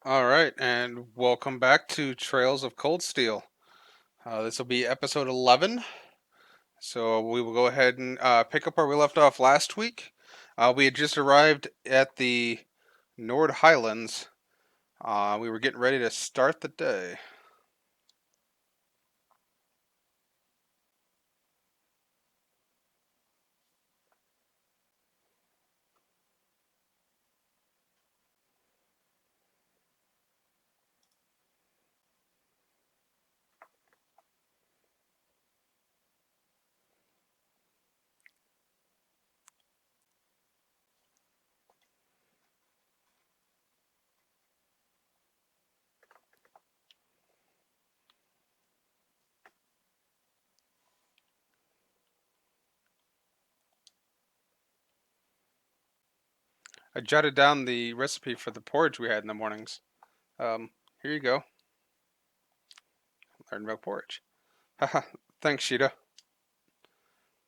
All right, and welcome back to Trails of Cold Steel. This will be episode 11. So we will go ahead and pick up where we left off last week. We had just arrived at the Nord Highlands. We were getting ready to start the day. I jotted down the recipe for the porridge we had in the mornings. Um, Here you go. Learn milk porridge. Haha, thanks, Sheeta.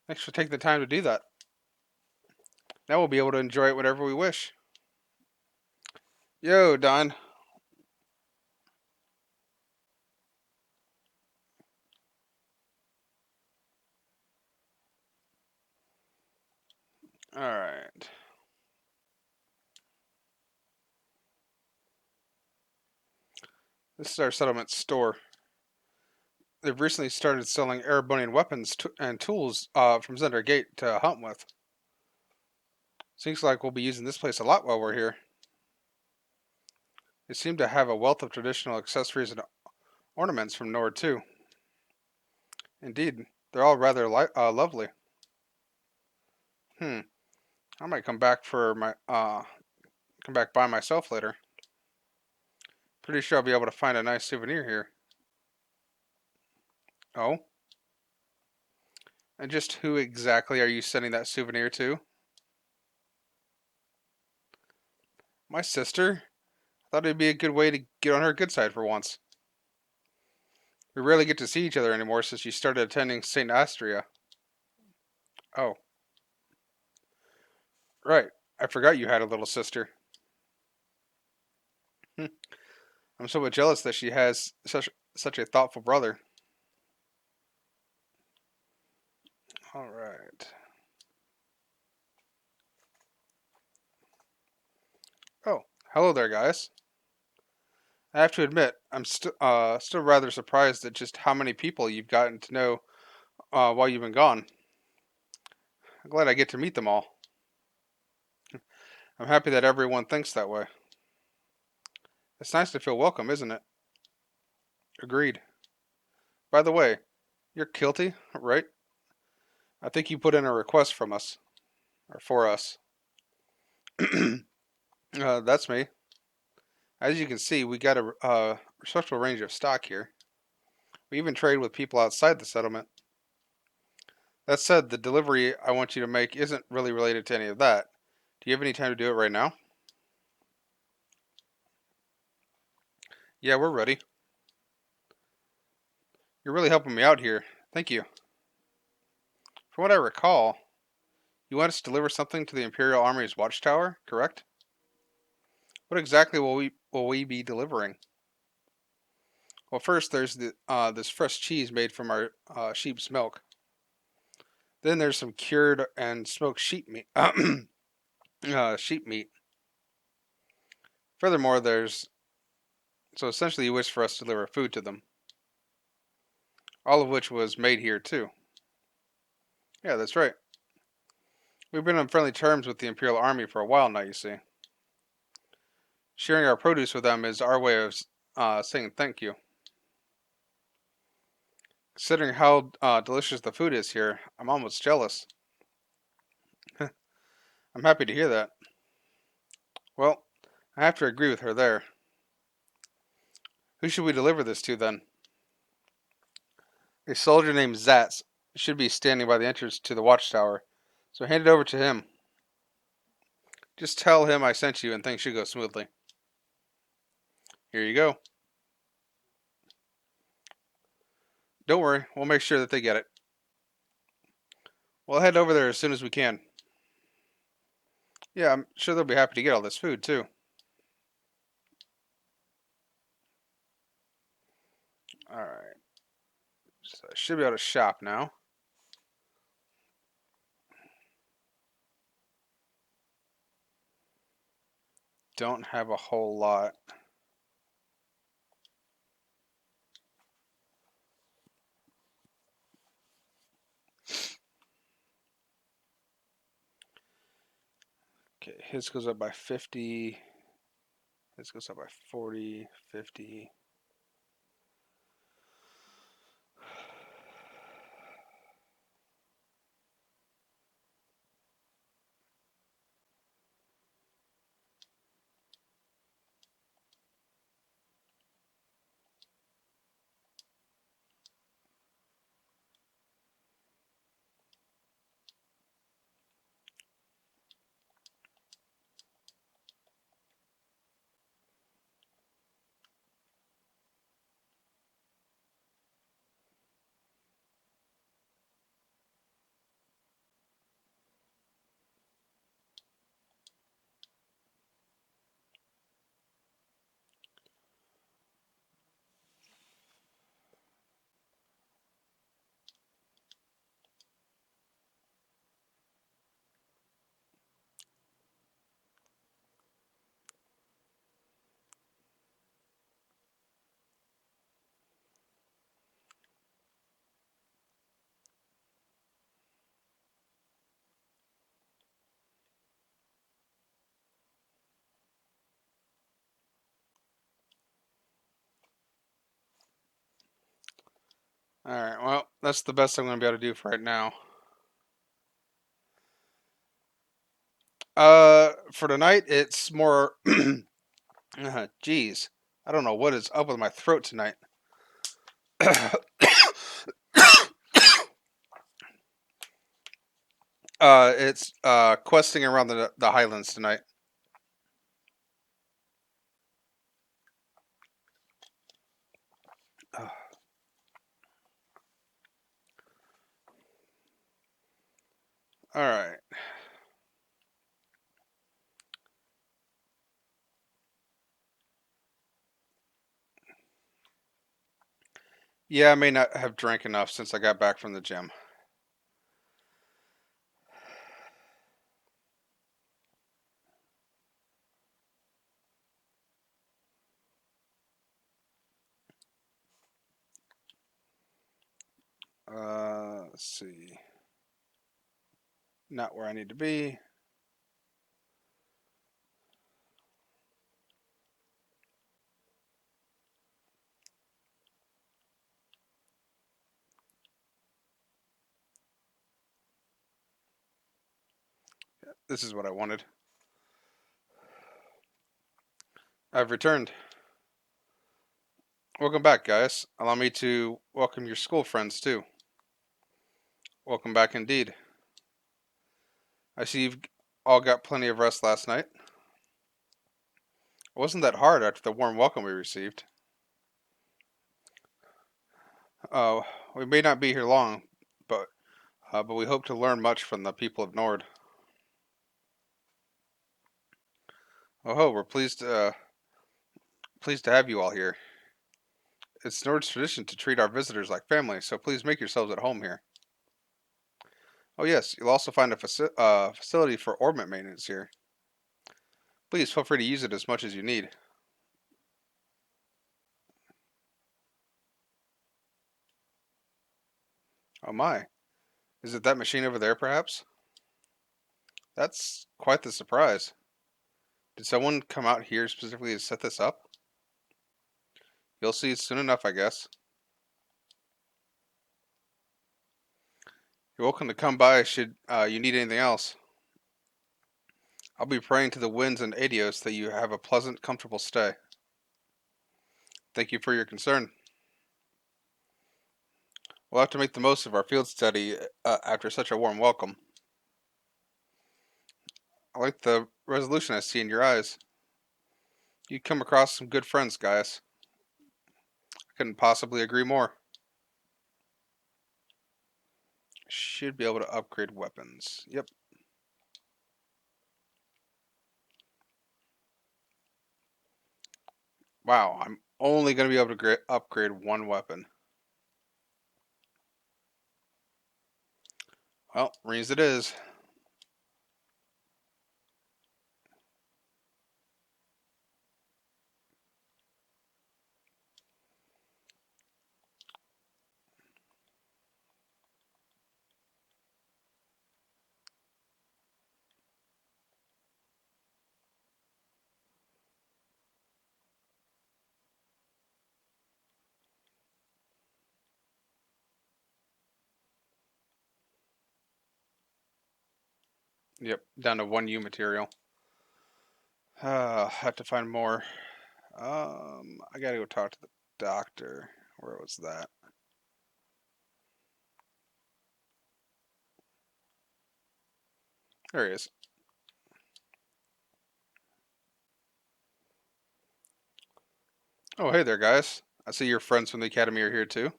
Thanks for taking the time to do that. Now we'll be able to enjoy it whenever we wish. Yo, Don. All right. This is our settlement store. They've recently started selling Erebonian weapons and tools from Zender Gate to hunt with. Seems like we'll be using this place a lot while we're here. They seem to have a wealth of traditional accessories and ornaments from Nord too. Indeed, they're all rather lovely. Hmm. I might come back by myself later. Pretty sure I'll be able to find a nice souvenir here. Oh, and just who exactly are you sending that souvenir to? My sister. Thought it'd be a good way to get on her good side for once. We rarely get to see each other anymore since you started attending St. Astria. Oh, right. I forgot you had a little sister. Hmm. I'm somewhat jealous that she has such a thoughtful brother. All right. Oh, hello there, guys. I have to admit, I'm still rather surprised at just how many people you've gotten to know while you've been gone. I'm glad I get to meet them all. I'm happy that everyone thinks that way. It's nice to feel welcome, isn't it? Agreed. By the way, you're Kilty, right? I think you put in a request from us or for us. That's me. As you can see, we got a respectable range of stock here. We even trade with people outside the settlement. That said, the delivery I want you to make isn't really related to any of that. Do you have any time to do it right now? Yeah, we're ready. You're really helping me out here. Thank you. From what I recall, you want us to deliver something to the Imperial Army's watchtower, correct? What exactly will we be delivering? Well, first there's this fresh cheese made from our sheep's milk. Then there's some cured and smoked sheep meat. Sheep meat. Furthermore, there's so essentially you wish for us to deliver food to them, all of which was made here too. Yeah, that's right. We've been on friendly terms with the Imperial Army for a while now. You see, sharing our produce with them is our way of saying thank you. Considering how delicious the food is here, I'm almost jealous. I'm happy to hear that. Well, I have to agree with her there. Who should we deliver this to then? A soldier named Zatz should be standing by the entrance to the watchtower, so hand it over to him. Just tell him I sent you and things should go smoothly. Here you go. Don't worry, we'll make sure that they get it. We'll head over there as soon as we can. Yeah, I'm sure they'll be happy to get all this food, too. Alright. So I should be able to shop now. Don't have a whole lot. Okay, his goes up by 50. His goes up by 40, 50. Alright, well, that's the best I'm going to be able to do for right now. For tonight, it's more. Geez, I don't know what is up with my throat tonight. It's questing around the Highlands tonight. All right. Yeah, I may not have drank enough since I got back from the gym. Let's see. Not where I need to be. This is what I wanted. I've returned. Welcome back, guys. Allow me to welcome your school friends, too. Welcome back indeed. I see you've all got plenty of rest last night. It wasn't that hard after the warm welcome we received. Uh, we may not be here long, but we hope to learn much from the people of Nord. Oh, we're pleased to have you all here. It's Nord's tradition to treat our visitors like family, so please make yourselves at home here. Oh yes, you'll also find a facility for orbit maintenance here. Please feel free to use it as much as you need. Oh my, is it that machine over there perhaps? That's quite the surprise. Did someone come out here specifically to set this up? You'll see soon enough, I guess. You're welcome to come by should you need anything else. I'll be praying to the winds and Adios that you have a pleasant, comfortable stay. Thank you for your concern. We'll have to make the most of our field study after such a warm welcome. I like the resolution I see in your eyes. You come across some good friends, Gaius. I couldn't possibly agree more. Should be able to upgrade weapons. Yep. Wow, I'm only going to be able to upgrade one weapon. Well, Marines it is. Yep, down to 1U material. Have to find more. I gotta go talk to the doctor. Where was that? There he is. Oh, hey there, guys. I see your friends from the academy are here too.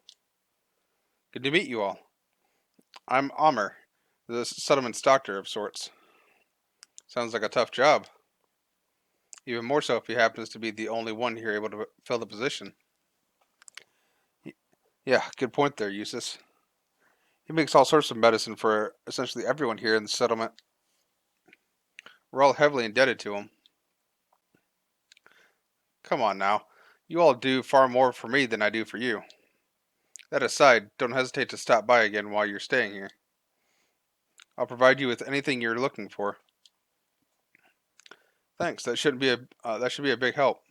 Good to meet you all. I'm Amr, the settlement's doctor of sorts. Sounds like a tough job. Even more so if he happens to be the only one here able to fill the position. Yeah, good point there, Eustace. He makes all sorts of medicine for essentially everyone here in the settlement. We're all heavily indebted to him. Come on now. You all do far more for me than I do for you. That aside, don't hesitate to stop by again while you're staying here. I'll provide you with anything you're looking for. Thanks. That should be a big help.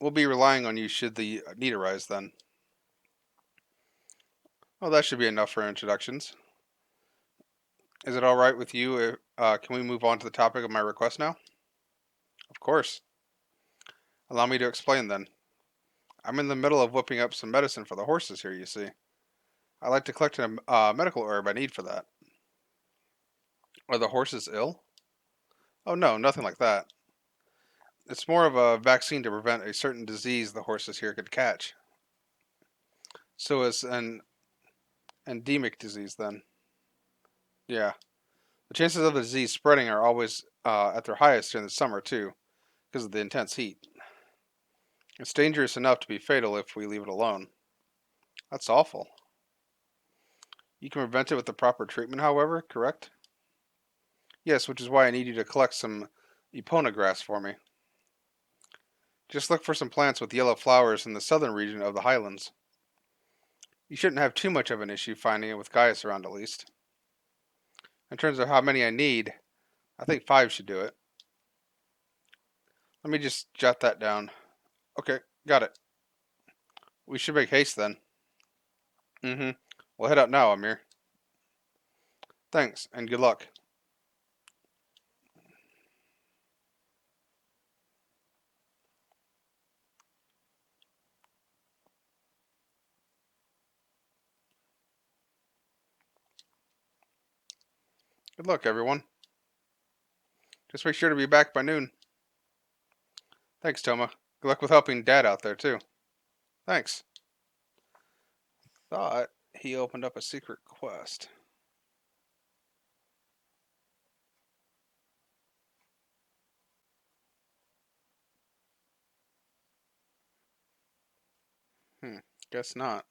We'll be relying on you should the need arise then. Well, that should be enough for introductions. Is it all right with you? Can we move on to the topic of my request now? Of course. Allow me to explain then. I'm in the middle of whipping up some medicine for the horses here, you see. I'd like to collect a medical herb I need for that. Are the horses ill? Oh no, nothing like that. It's more of a vaccine to prevent a certain disease the horses here could catch. So it's an endemic disease then. Yeah. The chances of the disease spreading are always at their highest during the summer too, because of the intense heat. It's dangerous enough to be fatal if we leave it alone. That's awful. You can prevent it with the proper treatment, however, correct? Yes, which is why I need you to collect some Epona grass for me. Just look for some plants with yellow flowers in the southern region of the highlands. You shouldn't have too much of an issue finding it with Gaius around at least. In terms of how many I need, I think 5 should do it. Let me just jot that down. Okay, got it. We should make haste then. Mm-hmm. We'll head out now, Amir. Thanks, and good luck. Good luck, everyone. Just make sure to be back by noon. Thanks, Toma. Good luck with helping Dad out there, too. Thanks. Thought he opened up a secret quest. Guess not.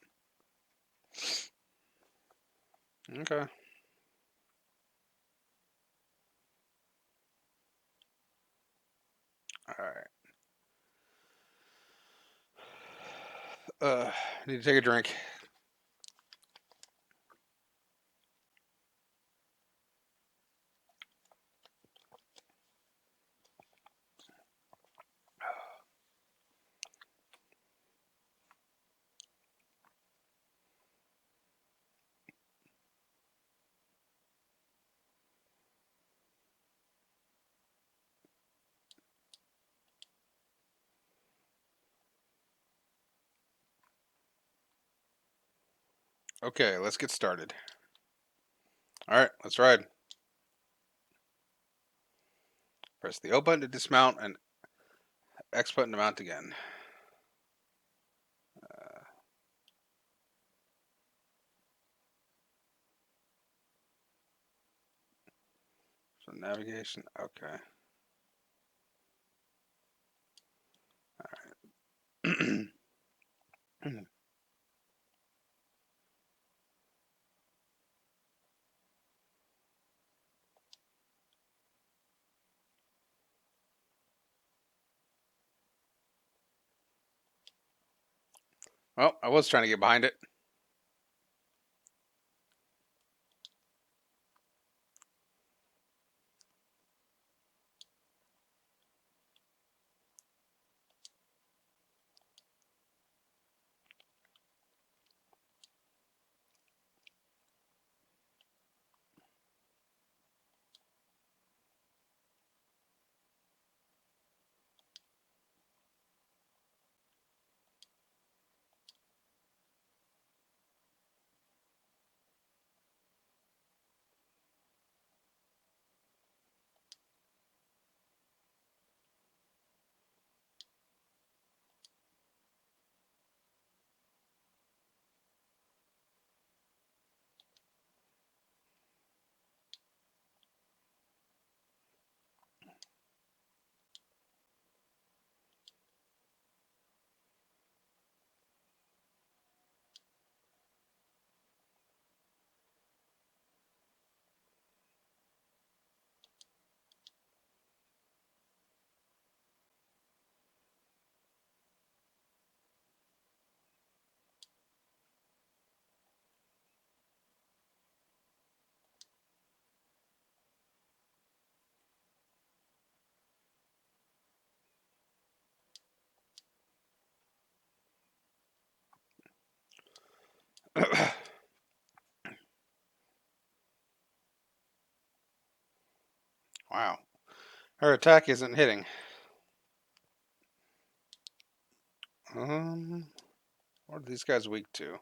Okay. Alright. Need to take a drink. Okay, let's get started. Alright, let's ride. Press the O button to dismount and X button to mount again. So navigation, okay. Well, I was trying to get behind it. Wow. Her attack isn't hitting. What are these guys weak to?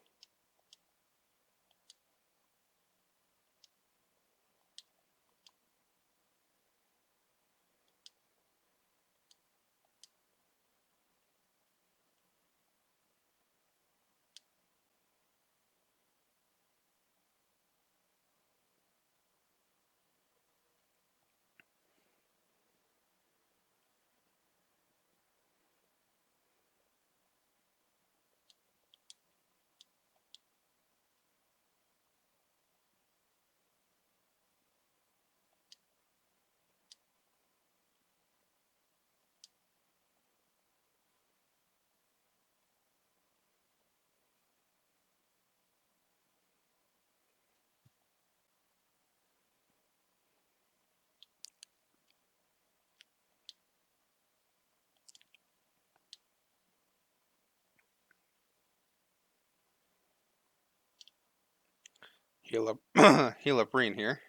Heal up, heal up Reen here.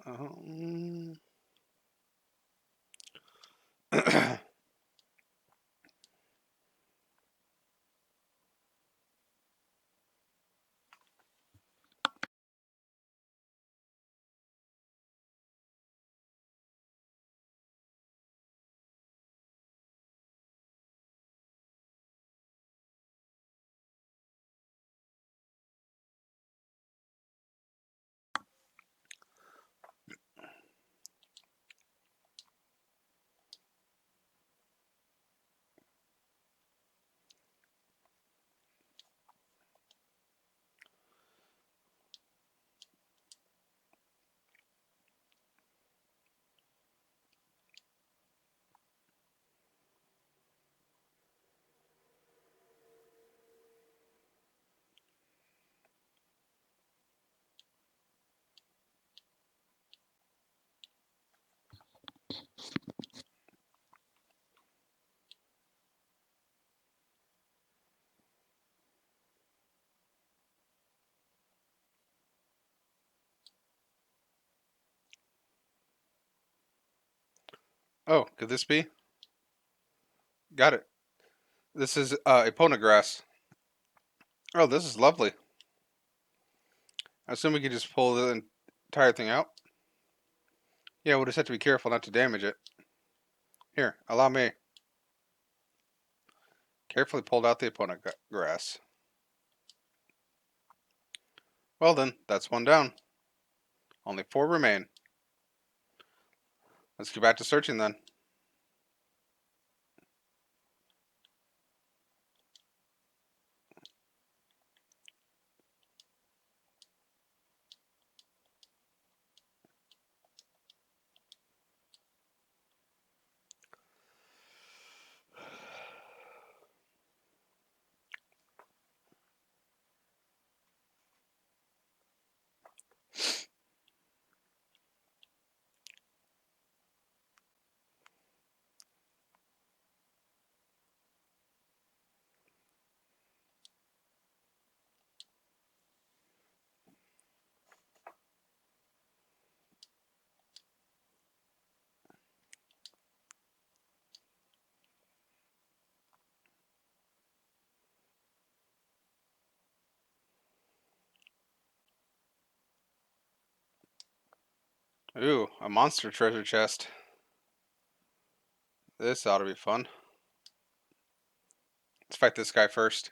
Um, Oh, could this be? Got it. This is Epona grass. Oh, this is lovely. I assume we can just pull the entire thing out. Yeah, we'll just have to be careful not to damage it. Here, allow me. Carefully pulled out the Epona grass. Well then, that's one down. Only 4 remain. Let's get back to searching then. Ooh, a monster treasure chest. This ought to be fun. Let's fight this guy first.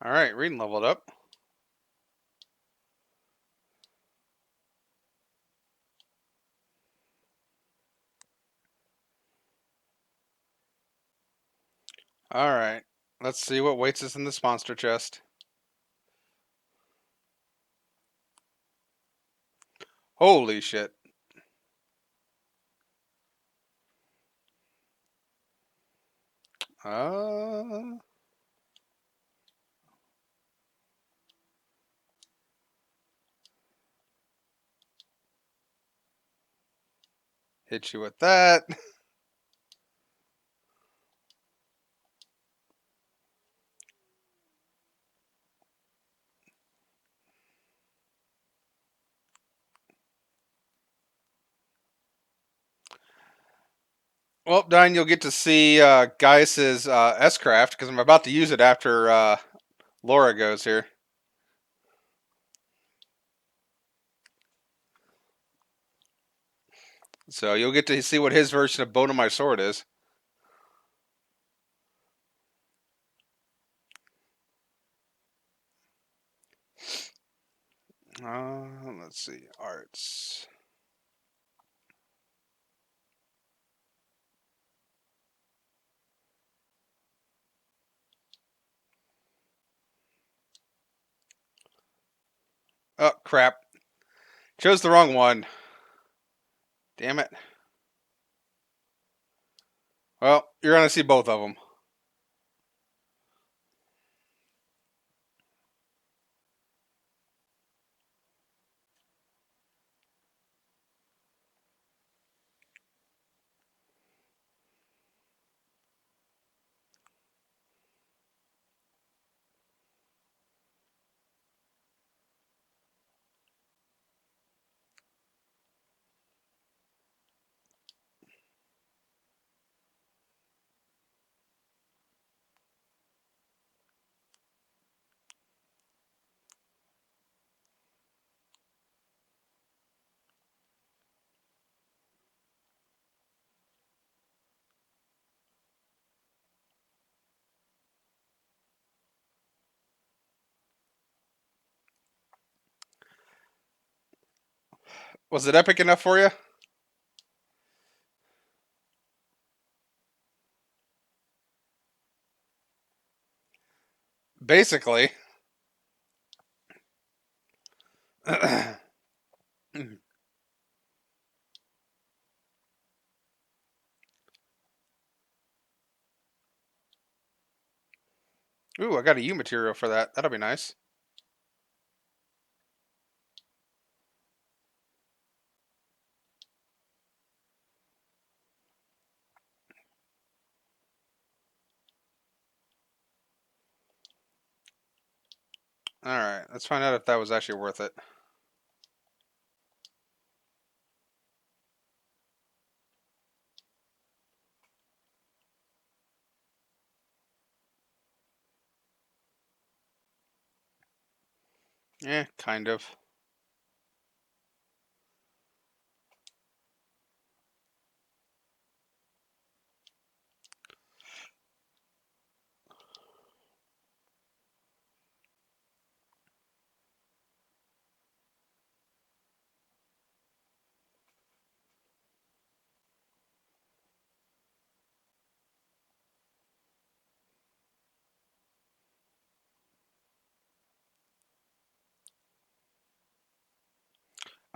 Alright, reading leveled up. Alright, let's see what waits us in this monster chest. Holy shit. Uh, hit you with that. Well, Diane, you'll get to see Geiss's S-Craft because I'm about to use it after Laura goes here. So you'll get to see what his version of Bone of My Sword is. Let's see. Arts. Oh, crap. Chose the wrong one. Damn it. Well, you're going to see both of them. Was it epic enough for you? Basically. Ooh, I got a U material for that. That'll be nice. Alright, let's find out if that was actually worth it. Kind of.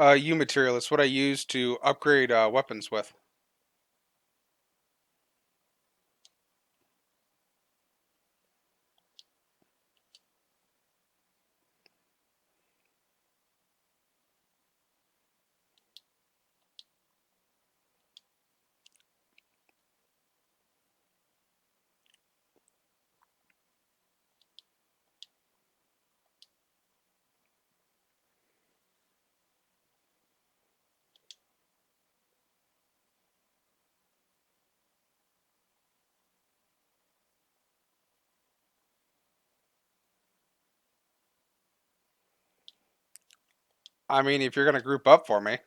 U material is what I use to upgrade weapons with. I mean, if you're gonna group up for me.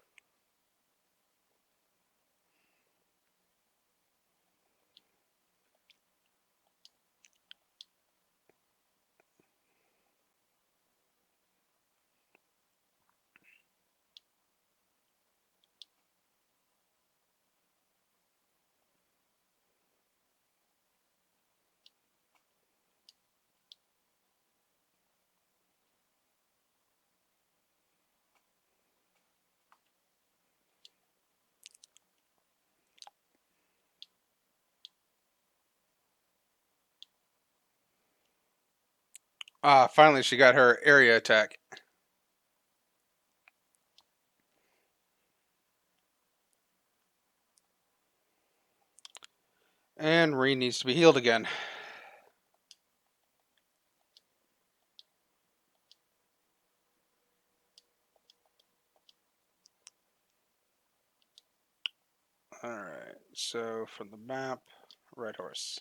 Ah, finally she got her area attack. And Reen needs to be healed again. Alright, so from the map, Red Horse.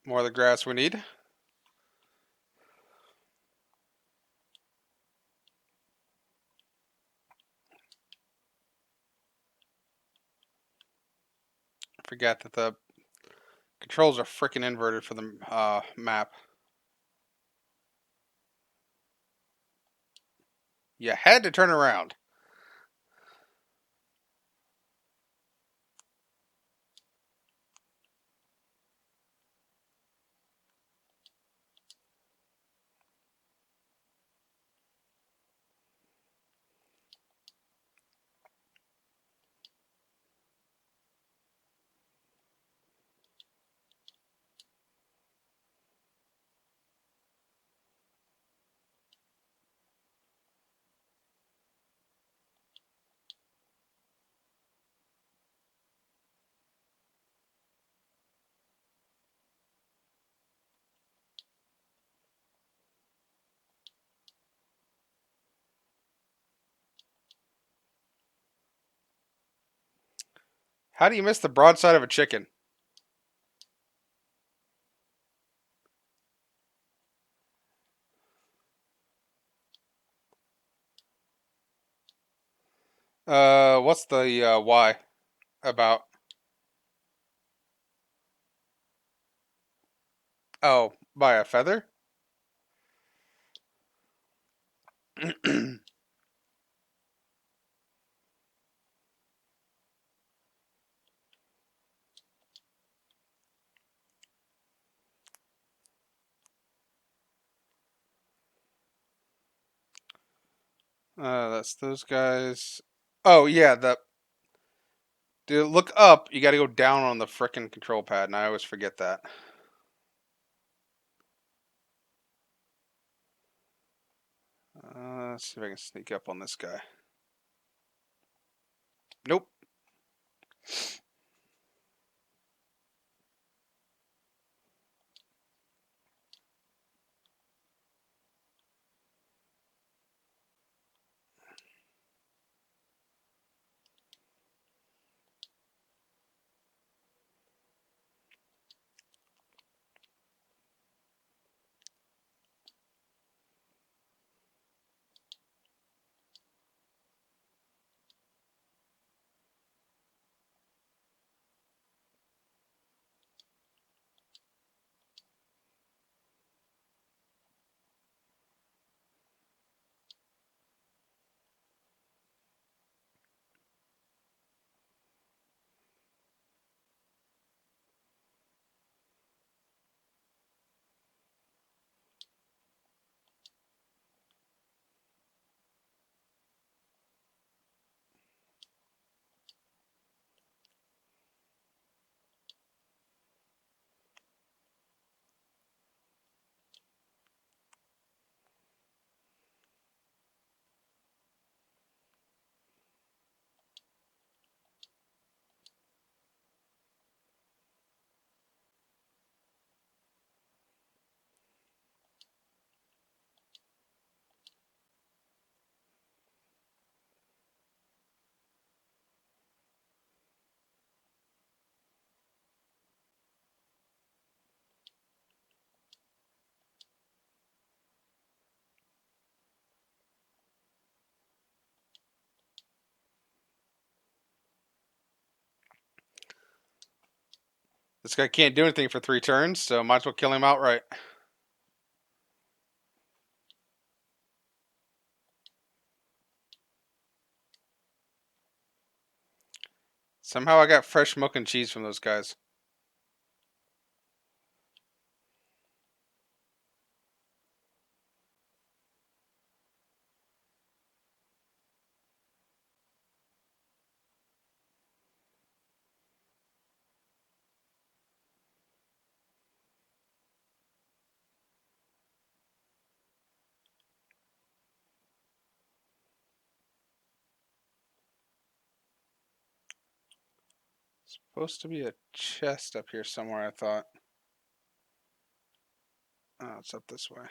More of the grass we need. Forget that the controls are freaking inverted for the map. You had to turn around. How do you miss the broadside of a chicken? What's the Y about? Oh, by a feather? That's those guys. Oh yeah, to look up, you got to go down on the frickin' control pad, and I always forget that. Let's see if I can sneak up on this guy. Nope. This guy can't do anything for 3 turns, so might as well kill him outright. Somehow I got fresh milk and cheese from those guys. Supposed to be a chest up here somewhere, I thought. Oh, it's up this way.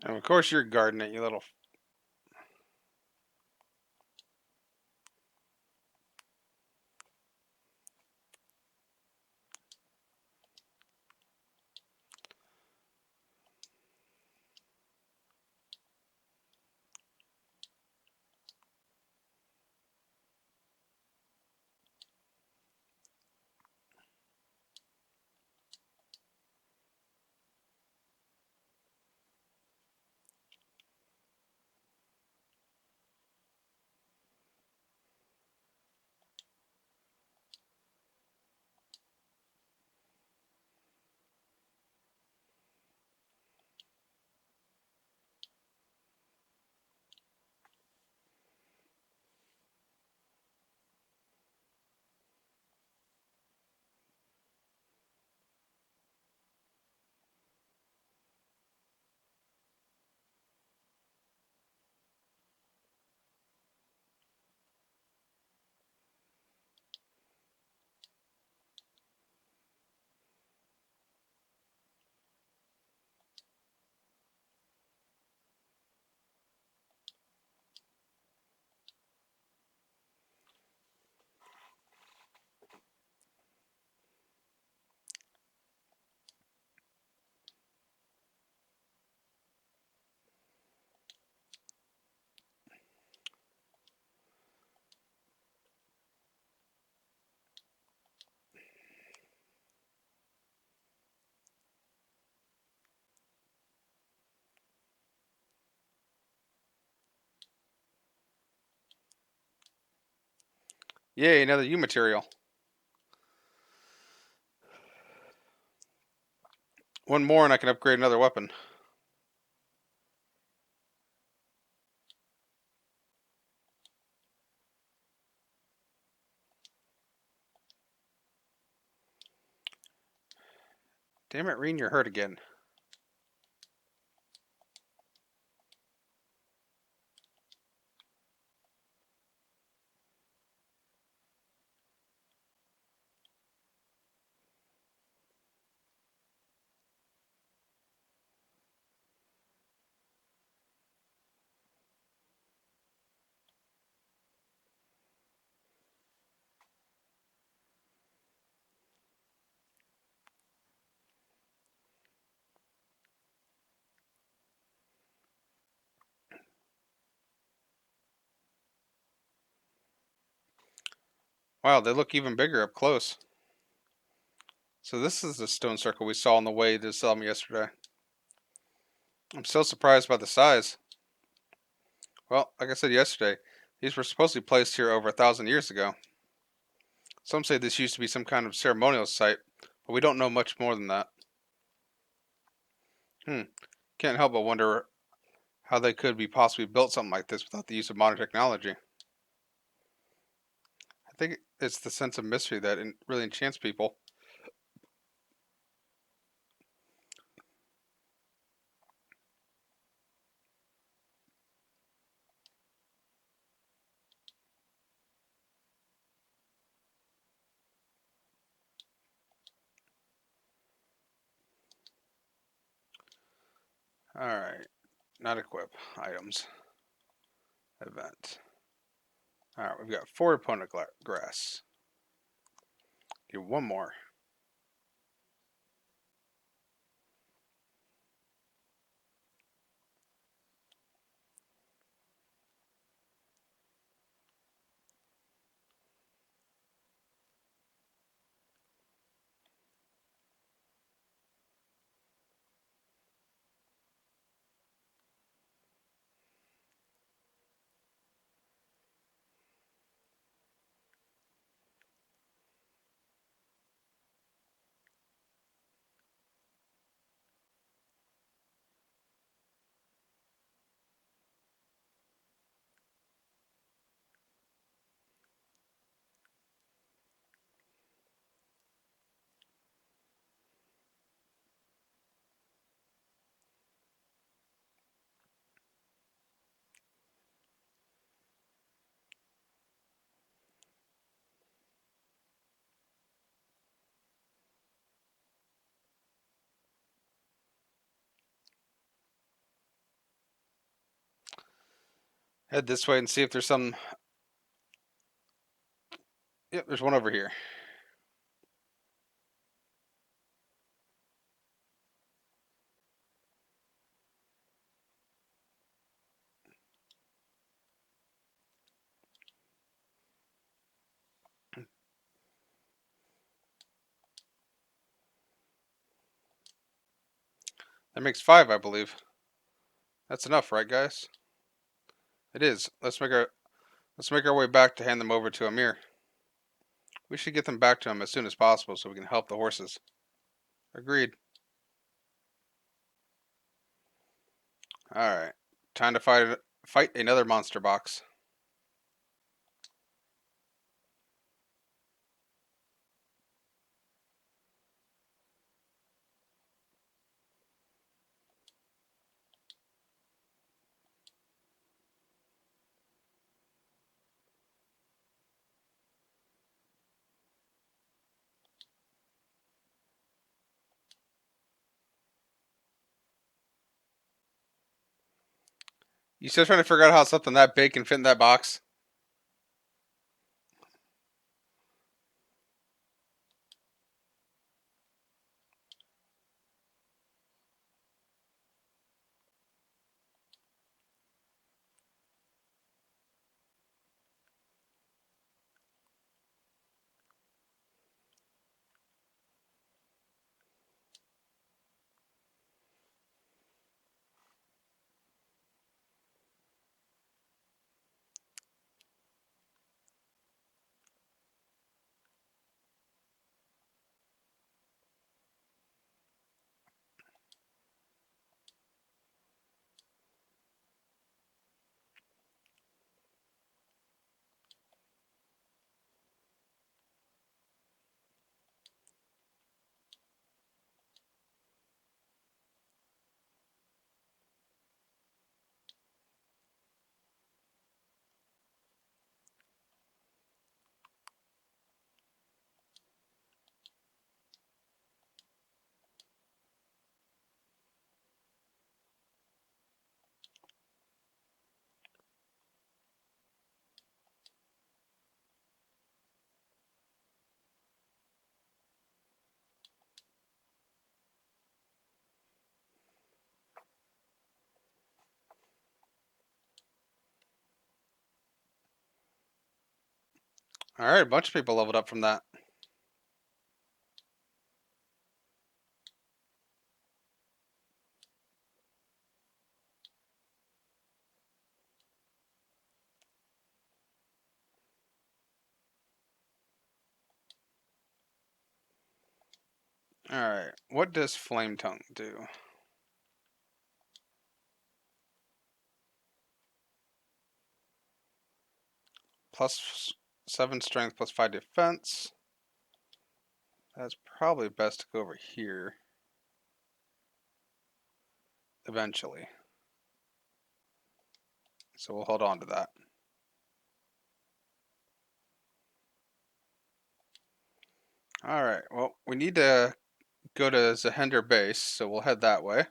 And of course you're guarding it, you little... Yay, another U material. One more and I can upgrade another weapon. Damn it, Reen, you're hurt again. Wow, they look even bigger up close. So this is the stone circle we saw on the way to Selma yesterday. I'm still surprised by the size. Well, like I said yesterday, these were supposedly placed here over 1,000 years ago. Some say this used to be some kind of ceremonial site, but we don't know much more than that. Can't help but wonder how they could be possibly built something like this without the use of modern technology. I think it's the sense of mystery that really enchants people. Alright, not equip. Items. Event. Alright, we've got 4 opponent grass. Get one more. Head this way and see if there's some. Yep, there's one over here. That makes 5, I believe. That's enough, right, guys? It is. Let's make our way back to hand them over to Amir. We should get them back to him as soon as possible so we can help the horses. Agreed. Alright. Time to fight another monster box. You still trying to figure out how something that big can fit in that box? Alright, a bunch of people leveled up from that. Alright, what does Flame Tongue do? Plus 7 strength, plus 5 defense. That's probably best to go over here. Eventually. So we'll hold on to that. Alright, well, we need to go to Zahender base, so we'll head that way.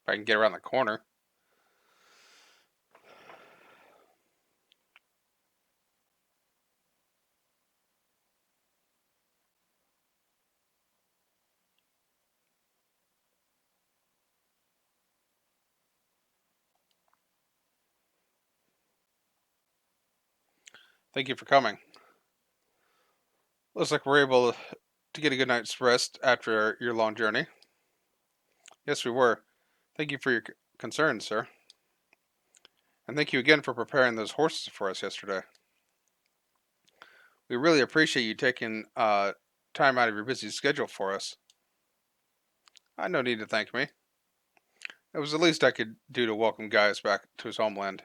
If I can get around the corner. Thank you for coming. Looks like we're able to get a good night's rest after your long journey. Yes, we were. Thank you for your concern, sir. And thank you again for preparing those horses for us yesterday. We really appreciate you taking time out of your busy schedule for us. No need to thank me. It was the least I could do to welcome Gaius back to his homeland.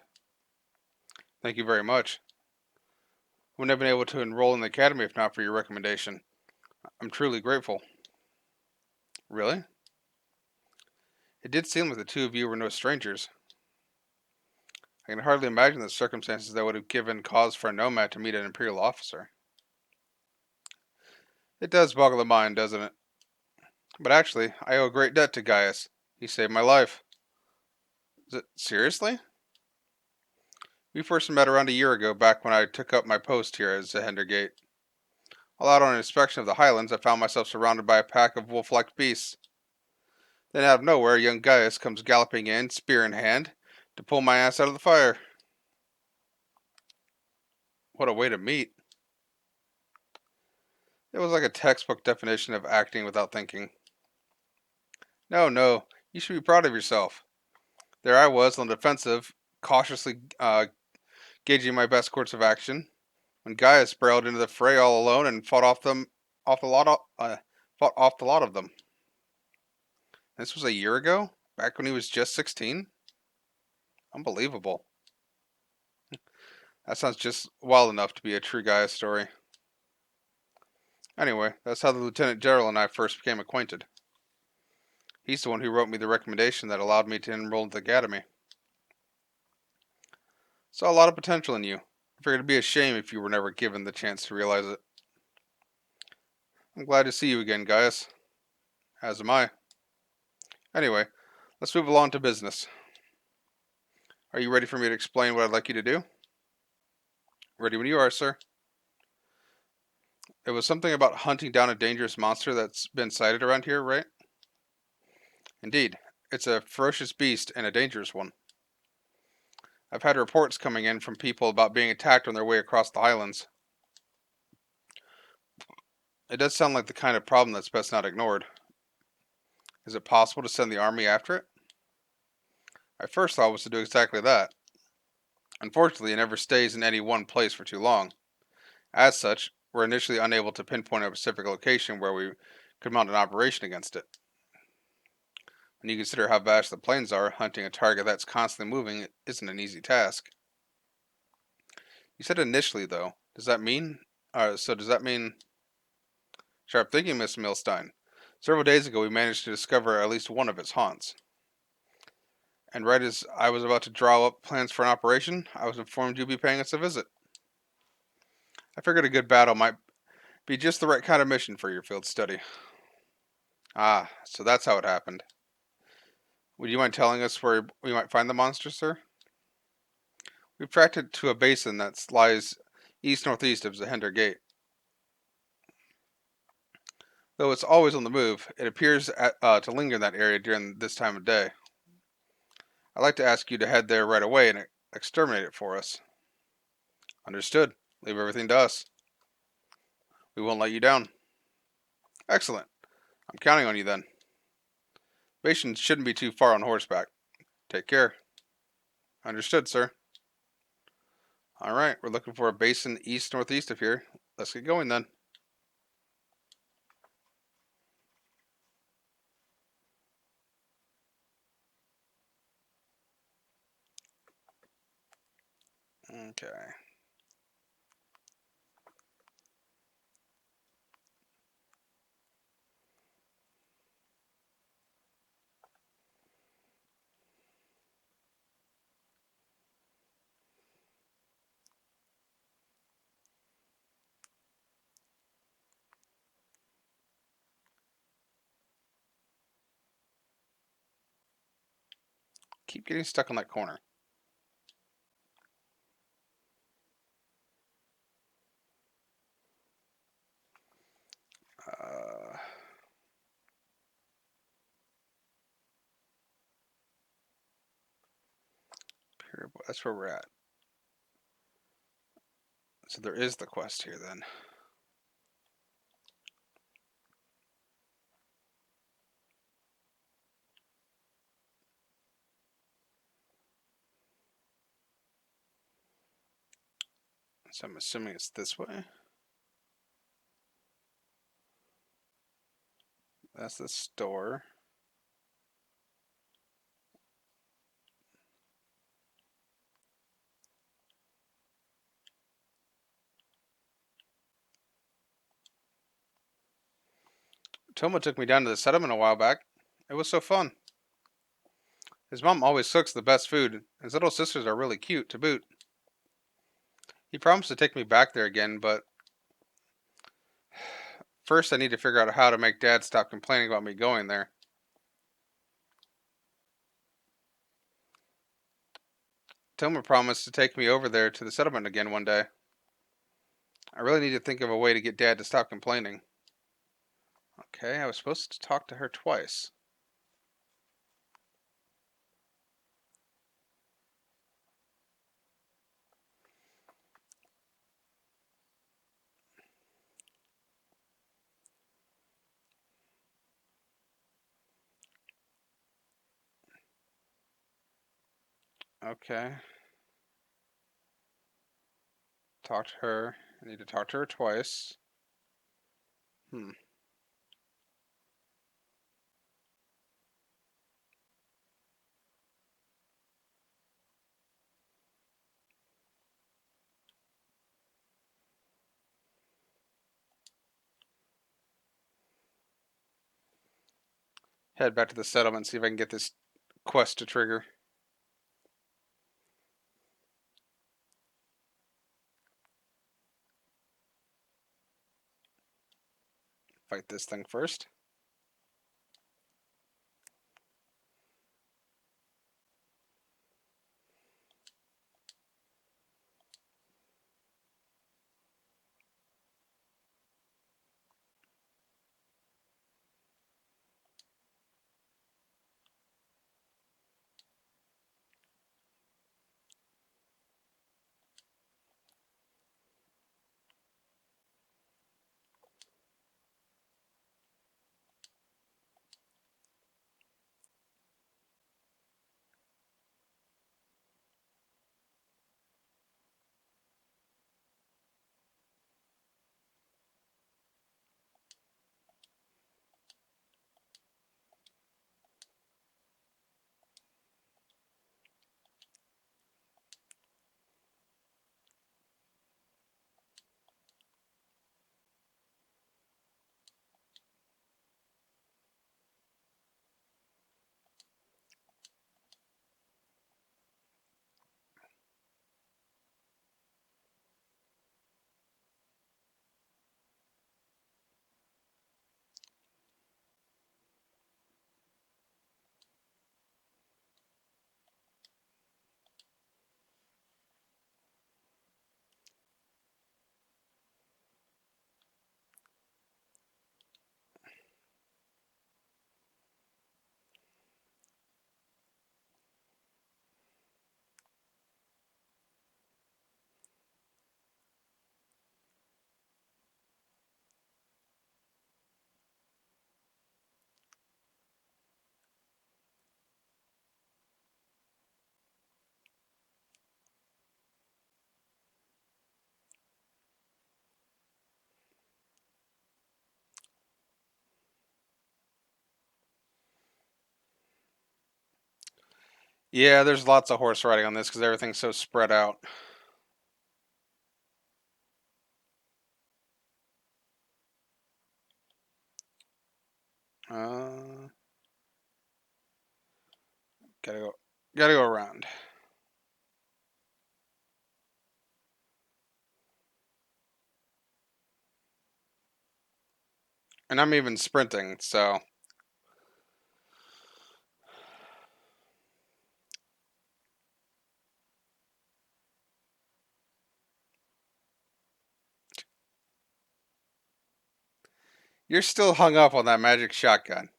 Thank you very much. I wouldn't have been able to enroll in the academy if not for your recommendation. I'm truly grateful. Really? It did seem like the two of you were no strangers. I can hardly imagine the circumstances that would have given cause for a nomad to meet an Imperial officer. It does boggle the mind, doesn't it? But actually, I owe a great debt to Gaius. He saved my life. Seriously? We first met around a year ago, back when I took up my post here at Zahender Gate. While out on an inspection of the Highlands, I found myself surrounded by a pack of wolf-like beasts. Then out of nowhere, young Gaius comes galloping in, spear in hand, to pull my ass out of the fire. What a way to meet. It was like a textbook definition of acting without thinking. No, you should be proud of yourself. There I was on the defensive, cautiously gauging my best course of action, when Gaius barreled into the fray all alone and fought off the lot of them. This was a year ago, back when he was just 16. Unbelievable. That sounds just wild enough to be a true Gaius story. Anyway, that's how the Lieutenant General and I first became acquainted. He's the one who wrote me the recommendation that allowed me to enroll in the academy. Saw a lot of potential in you. I figured it'd be a shame if you were never given the chance to realize it. I'm glad to see you again, Gaius. As am I. Anyway, let's move along to business. Are you ready for me to explain what I'd like you to do? Ready when you are, sir. It was something about hunting down a dangerous monster that's been sighted around here, right? Indeed. It's a ferocious beast and a dangerous one. I've had reports coming in from people about being attacked on their way across the highlands. It does sound like the kind of problem that's best not ignored. Is it possible to send the army after it? My first thought was to do exactly that. Unfortunately, it never stays in any one place for too long. As such, we're initially unable to pinpoint a specific location where we could mount an operation against it. When you consider how vast the plains are, hunting a target that's constantly moving isn't an easy task. You said initially, though. Does that mean... Sharp thinking, Miss Milstein. Several days ago, we managed to discover at least one of its haunts. And right as I was about to draw up plans for an operation, I was informed you'd be paying us a visit. I figured a good battle might be just the right kind of mission for your field study. Ah, so that's how it happened. Would you mind telling us where we might find the monster, sir? We've tracked it to a basin that lies east-northeast of Zahender Gate. Though it's always on the move, it appears to linger in that area during this time of day. I'd like to ask you to head there right away and exterminate it for us. Understood. Leave everything to us. We won't let you down. Excellent. I'm counting on you then. Basin shouldn't be too far on horseback. Take care. Understood, sir. Alright, we're looking for a basin east-northeast of here. Let's get going then. Okay. Keep getting stuck on that corner. Uh, that's where we're at. So there is the quest here then. So I'm assuming it's this way. That's the store. Toma took me down to the settlement a while back. It was so fun. His mom always cooks the best food. His little sisters are really cute to boot. He promised to take me back there again, but first I need to figure out how to make Dad stop complaining about me going there. Toma promised to take me over there to the settlement again one day. I really need to think of a way to get Dad to stop complaining. Okay, I was supposed to talk to her twice. Okay. Talk to her. I need to talk to her twice. Hmm. Head back to the settlement and see if I can get this quest to trigger. Fight this thing first. Yeah, there's lots of horse riding on this because everything's so spread out. Uh, gotta go. Gotta go around. And I'm even sprinting, so you're still hung up on that magic shotgun.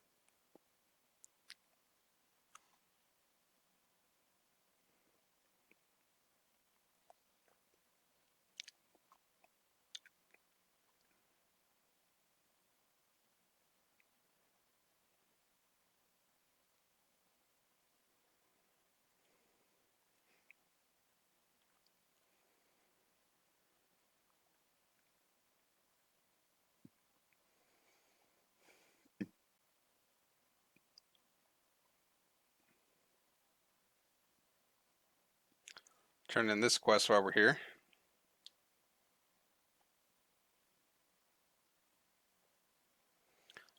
Turn in this quest while we're here.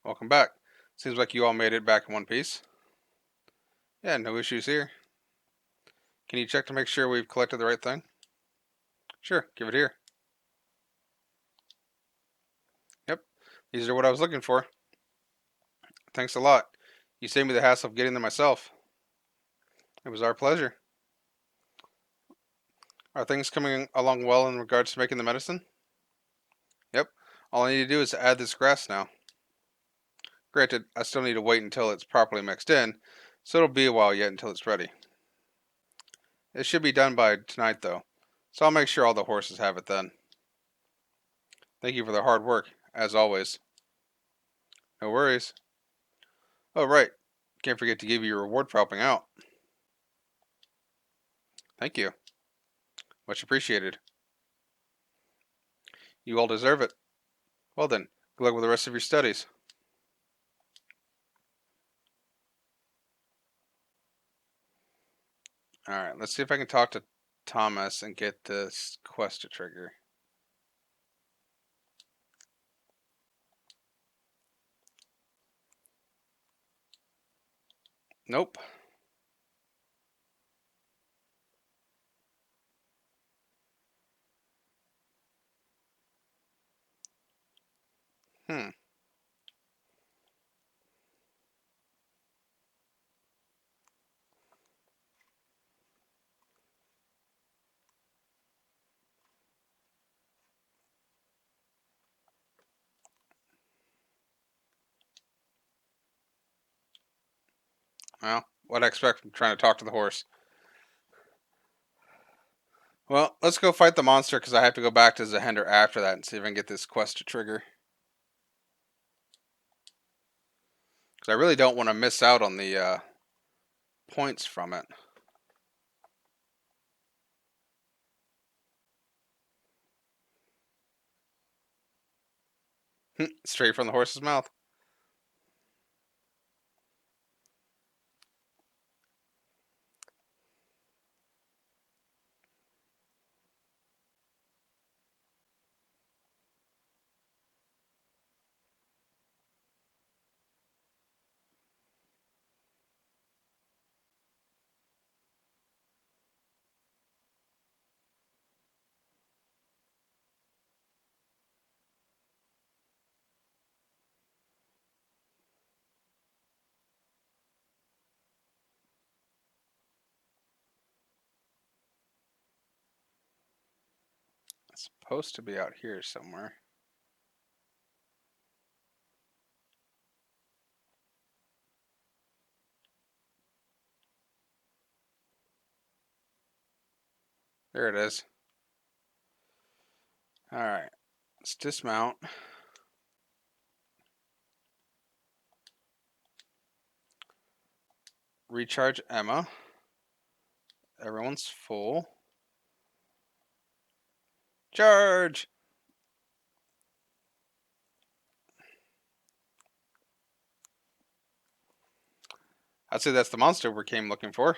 Welcome back. Seems like you all made it back in one piece. Yeah, no issues here. Can you check to make sure we've collected the right thing? Sure, give it here. Yep, these are what I was looking for. Thanks a lot. You saved me the hassle of getting them myself. It was our pleasure. Are things coming along well in regards to making the medicine? Yep. All I need to do is add this grass now. Granted, I still need to wait until it's properly mixed in, so it'll be a while yet until it's ready. It should be done by tonight, though, so I'll make sure all the horses have it then. Thank you for the hard work, as always. No worries. Oh, right. Can't forget to give you your reward for helping out. Thank you. Much appreciated. You all deserve it. Well then, good luck with the rest of your studies. Alright, let's see if I can talk to Thomas and get this quest to trigger. Nope. Hmm. Well, what I expect from trying to talk to the horse. Well, let's go fight the monster because I have to go back to Zahender after that and see if I can get this quest to trigger. Because I really don't want to miss out on the points from it. Straight from the horse's mouth. It's supposed to be out here somewhere. There it is. Alright, let's dismount. Recharge Emma. Everyone's full. Charge! I'd say that's the monster we came looking for.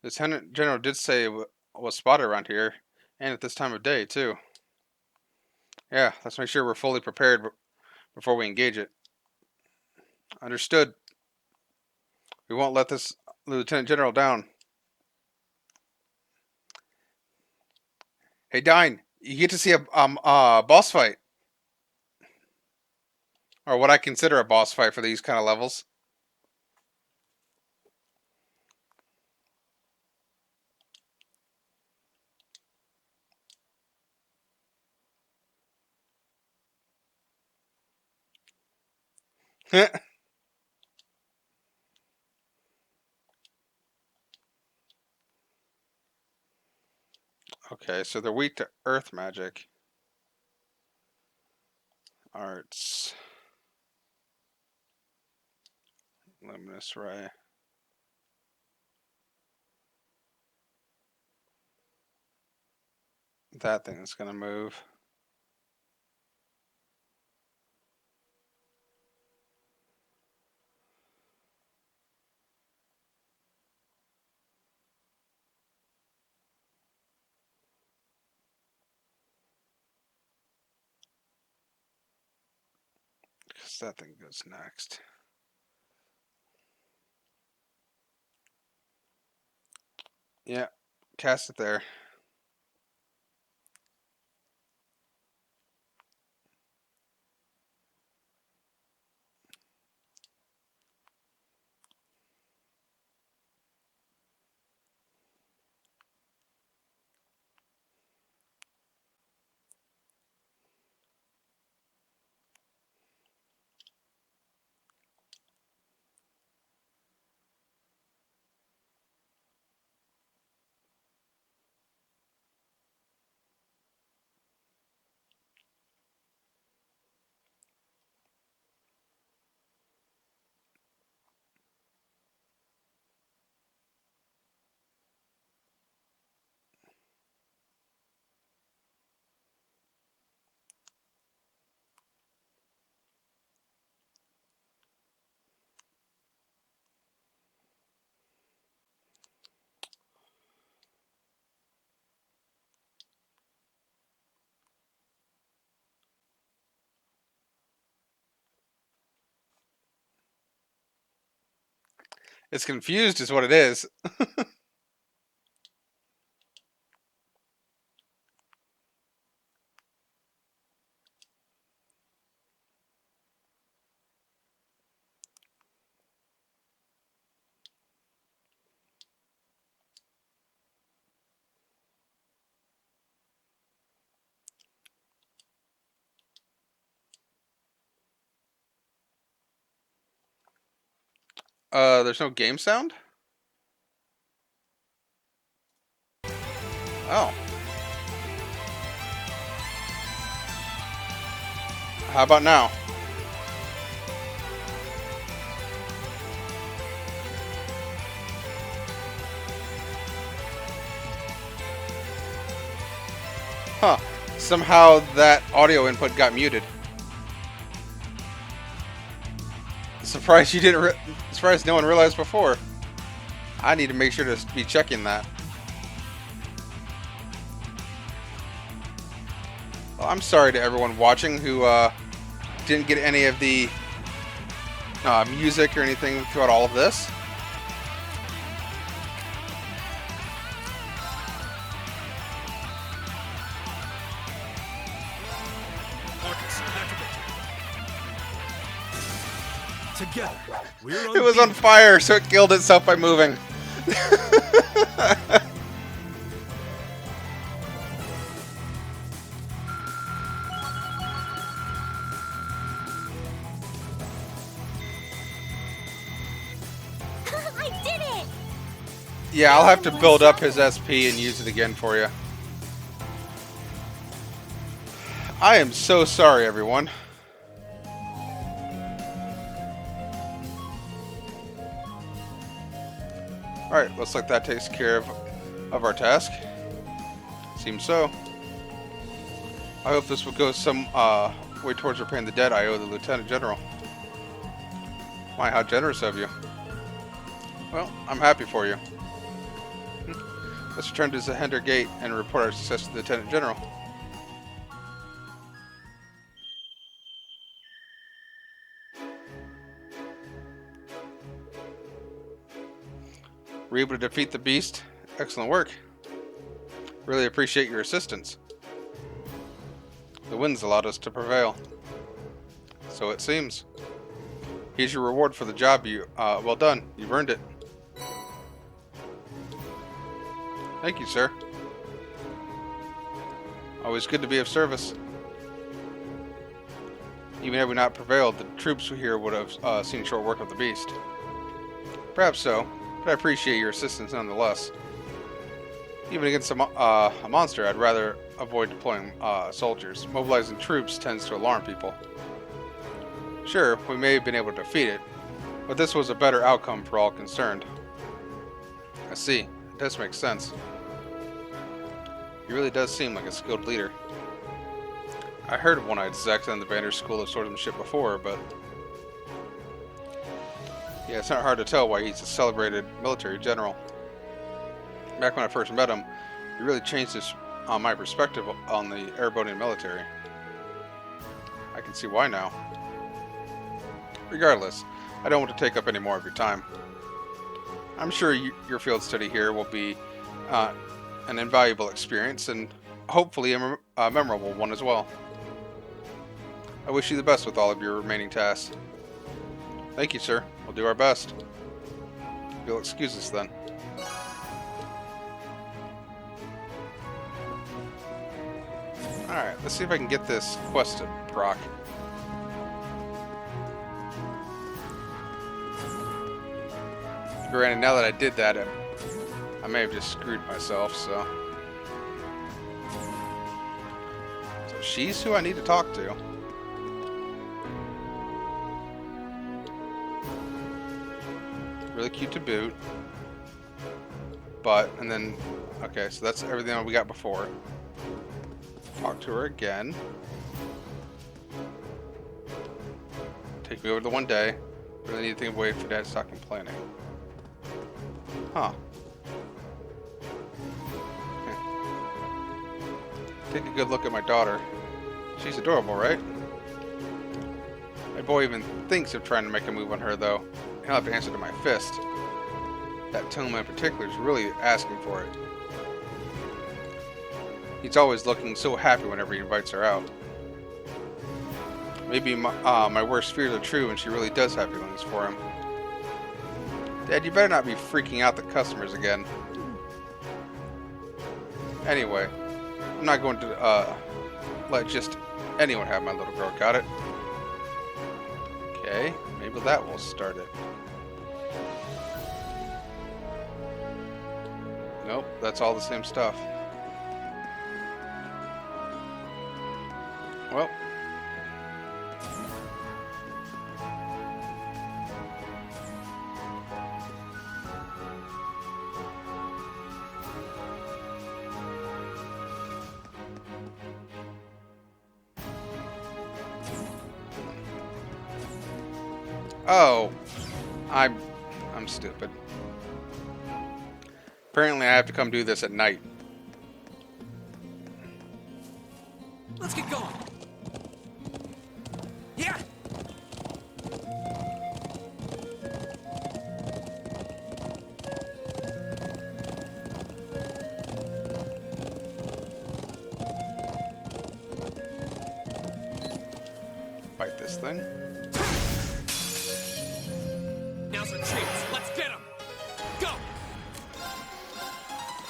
Lieutenant General did say it was spotted around here, and at this time of day, too. Yeah, let's make sure we're fully prepared before we engage it. Understood. We won't let this Lieutenant General down. Hey, Dine, you get to see a boss fight. Or what I consider a boss fight for these kind of levels. Okay, so they're weak to earth magic. Arts. Luminous Ray. That thing is going to move. Because that thing goes next. Yeah, cast it there. It's confused, is what it is. There's no game sound? Oh. How about now? Huh. Somehow that audio input got muted. Surprised you didn't. Surprised no one realized before. I need to make sure to be checking that. Well, I'm sorry to everyone watching who didn't get any of the music or anything throughout all of this. Together, we're It was on fire, so it killed itself by moving. I did it! Yeah, I'll have to build up his SP and use it again for you. I am so sorry, everyone. Alright, looks like that takes care of our task. Seems so. I hope this will go some way towards repaying the debt I owe the Lieutenant General. My, how generous of you. Well, I'm happy for you. Let's return to Zahender Gate and report our success to the Lieutenant General. Were you able to defeat the beast? Excellent work. Really appreciate your assistance. The winds allowed us to prevail. So it seems. Here's your reward for the job. Well done. You've earned it. Thank you, sir. Always good to be of service. Even had we not prevailed, the troops here would have seen short work of the beast. Perhaps so, but I appreciate your assistance nonetheless. Even against a monster, I'd rather avoid deploying soldiers. Mobilizing troops tends to alarm people. Sure, we may have been able to defeat it, but this was a better outcome for all concerned. I see. It does make sense. He really does seem like a skilled leader. I heard of One-Eyed Zek and the Vander School of Swordsmanship before, but yeah, it's not hard to tell why he's a celebrated military general. Back when I first met him, he really changed my perspective on the Erebonian military. I can see why now. Regardless, I don't want to take up any more of your time. I'm sure your field study here will be an invaluable experience and hopefully a memorable one as well. I wish you the best with all of your remaining tasks. Thank you, sir. We'll do our best. You'll excuse us then. Alright, let's see if I can get this quest to proc. Granted, now that I did that, I may have just screwed myself, so she's who I need to talk to. Really cute to boot. But, and then, okay, so that's everything we got before. Talk to her again. Take me over the one day. Really need to think of a way for Dad to stop complaining. Huh. Take a good look at my daughter. She's adorable, right? My boy even thinks of trying to make a move on her, though. He'll have to answer to my fist. That Toma in particular is really asking for it. He's always looking so happy whenever he invites her out. Maybe my worst fears are true and she really does have feelings for him. Dad, you better not be freaking out the customers again. Anyway, I'm not going to let just anyone have my little girl, got it? Okay, maybe that will start it. Nope, that's all the same stuff. Well. Oh, I'm stupid. Apparently I have to come do this at night. Let's get going. Yeah. Fight this thing. Now's our chance. Let's get him. Go.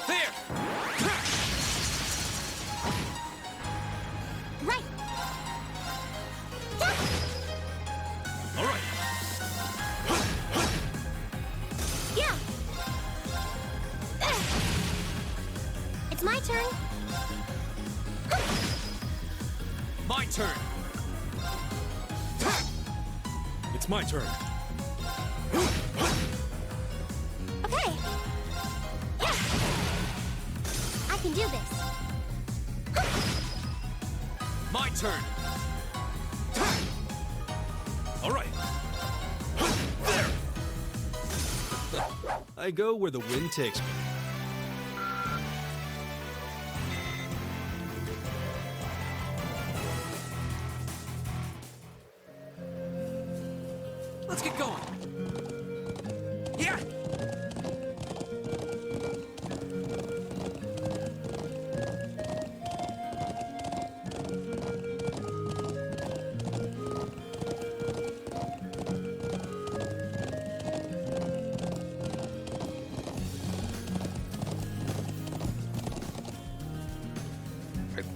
There. Right. All right. Yeah. It's my turn. My turn. It's my turn. Okay. Yeah. I can do this. My turn. All right. There. I go where the wind takes me.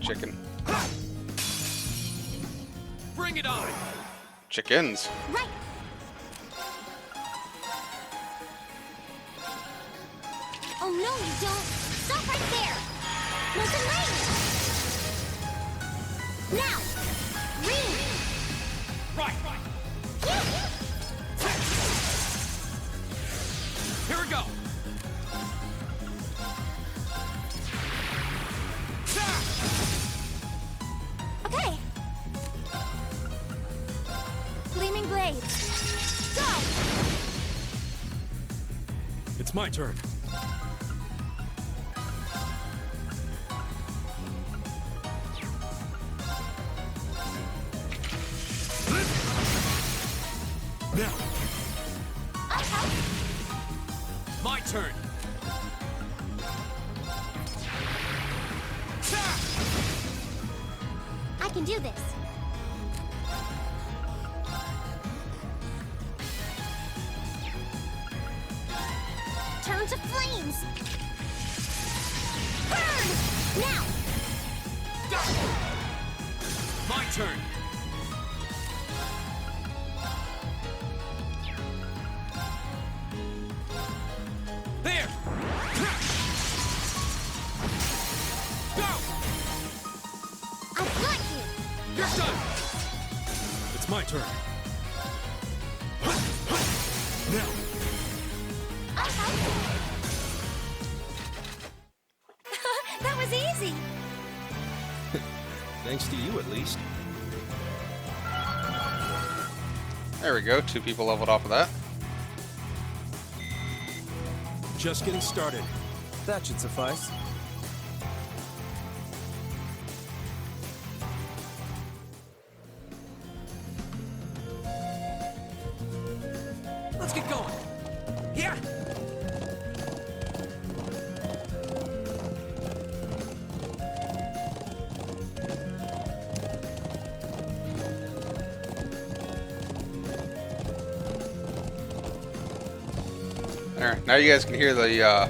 chicken. Bring it on! Chickens. Right. Oh no, you don't! Stop right there! Milton Lane! Now! Ring! Right! Here we go! Okay. Gleaming blades. Go! It's my turn. Now, Okay. my turn. I can do this. Turn to flames. Burn! Now! My turn. There! Go! I've got you! You're done! It's my turn. Now, Okay. That was easy. Thanks to you, at least. There we go. 2 people leveled off of that. Just getting started. That should suffice. let's get going. Yeah! There. Now you guys can hear the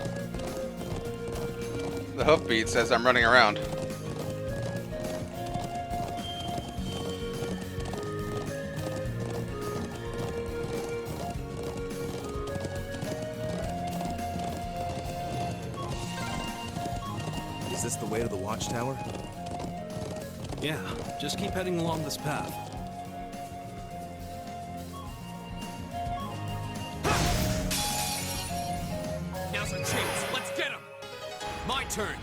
hoofbeats as I'm running around. Is this the way to the watchtower? Yeah, just keep heading along this path. Now's our chance. Let's get him. My turn.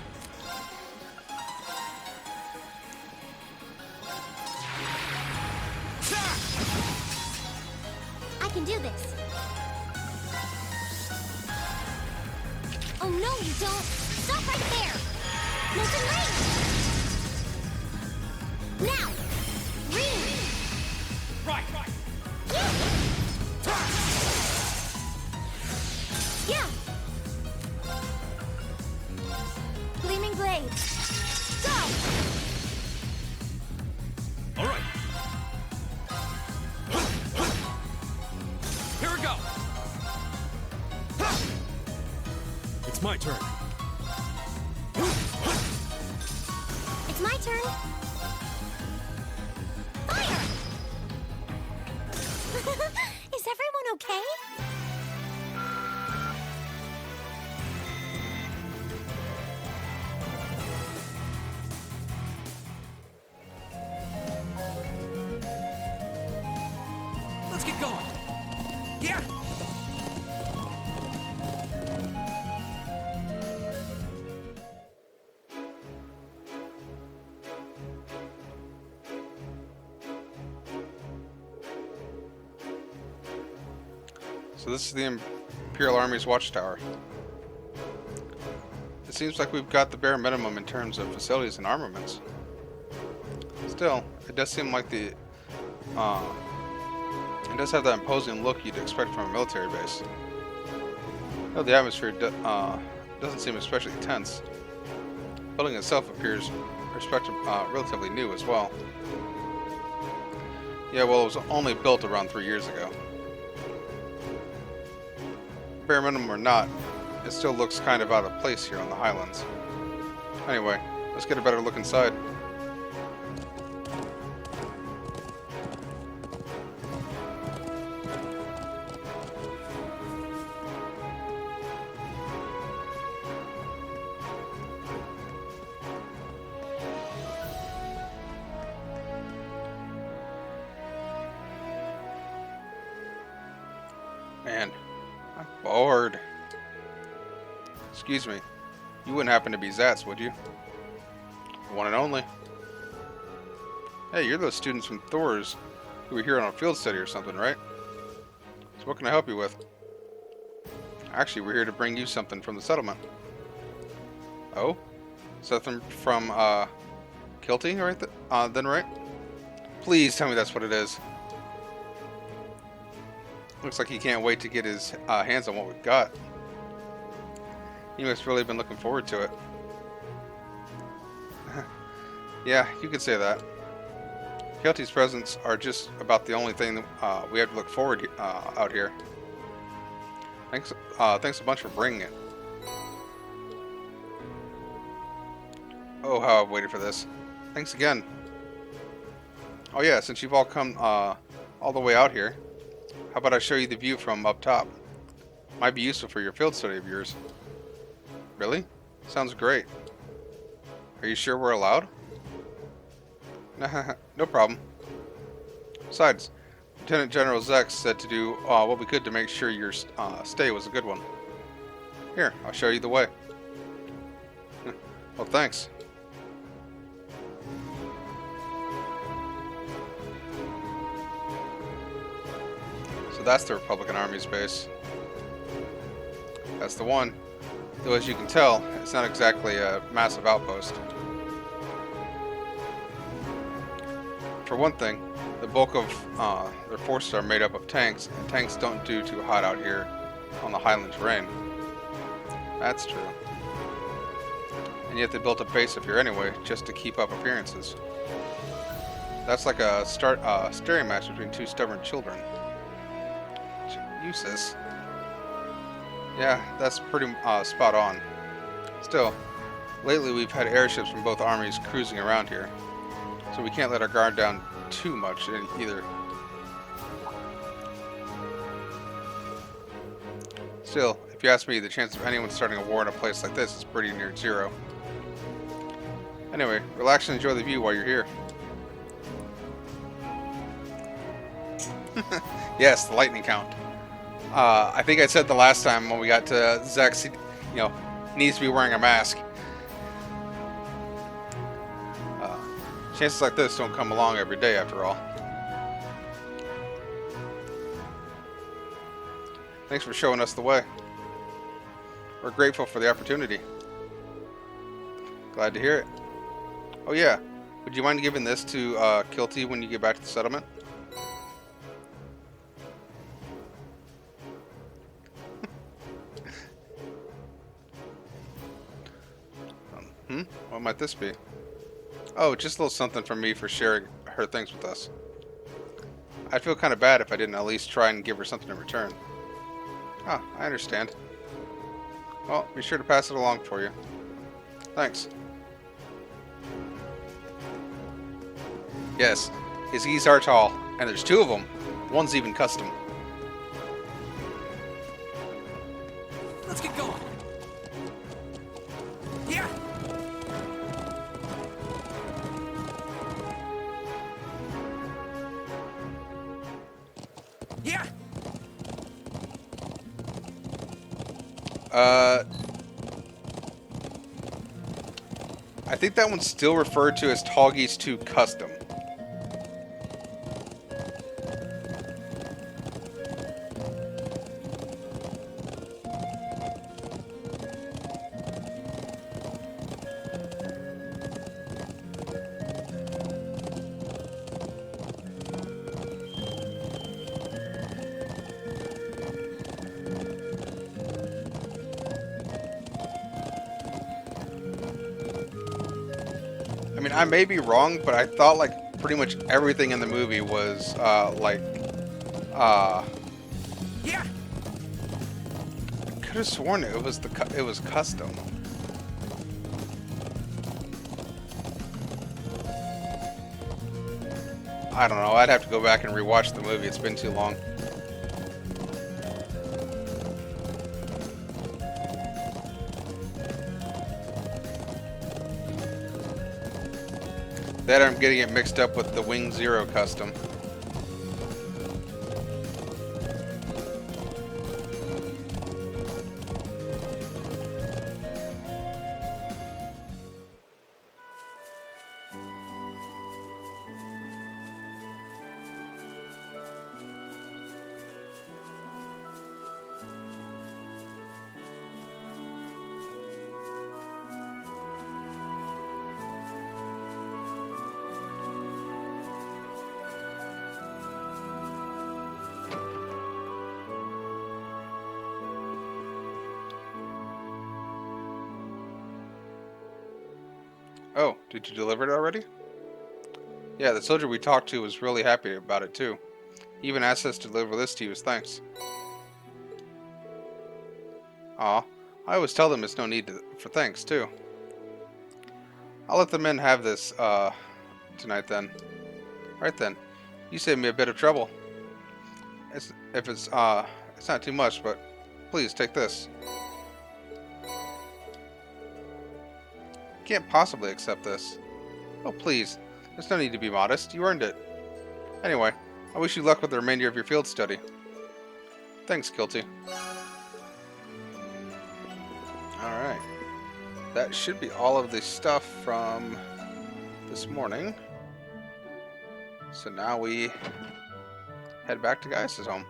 I can do this. Oh no, you don't! Stop right there! Milton Lane! Now! Ring! Right. Yeah! Gleaming blades. Go! All right. Here we go. It's my turn. It's my turn. Fire! Is everyone okay? Let's get going. Yeah. So this is the Imperial Army's watchtower. It seems like we've got the bare minimum in terms of facilities and armaments. Still, it does seem like it does have that imposing look you'd expect from a military base. Though the atmosphere doesn't seem especially tense. The building itself appears relatively new as well. Yeah, well, it was only built around 3 years ago. Bare minimum or not, it still looks kind of out of place here on the Highlands. Anyway, let's get a better look inside. Lord. Excuse me. You wouldn't happen to be Zats, would you? The one and only. Hey, you're those students from Thor's who were here on a field study or something, right? So what can I help you with? Actually, we're here to bring you something from the settlement. Oh? Something from, Kilty, right? Then, right? Please tell me that's what it is. Looks like he can't wait to get his hands on what we've got. He must really have been looking forward to it. Yeah, you could say that. Kilty's presents are just about the only thing that we have to look forward to, out here. Thanks a bunch for bringing it. Oh, how I've waited for this. Thanks again. Oh yeah, since you've all come all the way out here, how about I show you the view from up top? Might be useful for your field study of yours. Really? Sounds great. Are you sure we're allowed? No problem. Besides, Lieutenant General Zex said to do what we could to make sure your stay was a good one. Here, I'll show you the way. Well, thanks. So that's the Republican Army's base. That's the one. Though as you can tell, it's not exactly a massive outpost. For one thing, the bulk of their forces are made up of tanks, and tanks don't do too hot out here on the highland terrain. That's true. And yet they built a base up here anyway, just to keep up appearances. That's like a staring match between two stubborn children. Useless. Yeah, that's pretty spot on. Still, lately we've had airships from both armies cruising around here, so we can't let our guard down too much either. Still, if you ask me, the chance of anyone starting a war in a place like this is pretty near zero. Anyway, relax and enjoy the view while you're here. Yes, the lightning count. I think I said the last time when we got to Zex, needs to be wearing a mask. Chances like this don't come along every day, after all. Thanks for showing us the way. We're grateful for the opportunity. Glad to hear it. Oh yeah, would you mind giving this to Kilty when you get back to the settlement? What might this be? Oh, just a little something from me for sharing her things with us. I'd feel kind of bad if I didn't at least try and give her something in return. Ah, I understand. Well, be sure to pass it along for you. Thanks. Yes, his geese are tall, and there's two of them. One's even custom. Let's get going. Yeah. Yeah. I think that one's still referred to as Tall Geese 2 Custom. I mean, I may be wrong, but I thought like pretty much everything in the movie was Yeah. could have sworn it was custom. I don't know. I'd have to go back and rewatch the movie. It's been too long. That I'm getting it mixed up with the Wing Zero custom. Oh, did you deliver it already? Yeah, the soldier we talked to was really happy about it too. He even asked us to deliver this to you as thanks. Aw, I always tell them it's no need for thanks too. I'll let the men have this, tonight then. Right then, you saved me a bit of trouble. It's not too much, but please take this. Can't possibly accept this. Oh, please. There's no need to be modest. You earned it. Anyway, I wish you luck with the remainder of your field study. Thanks, Kilty. Alright. That should be all of the stuff from this morning. So now we head back to Gaius' home.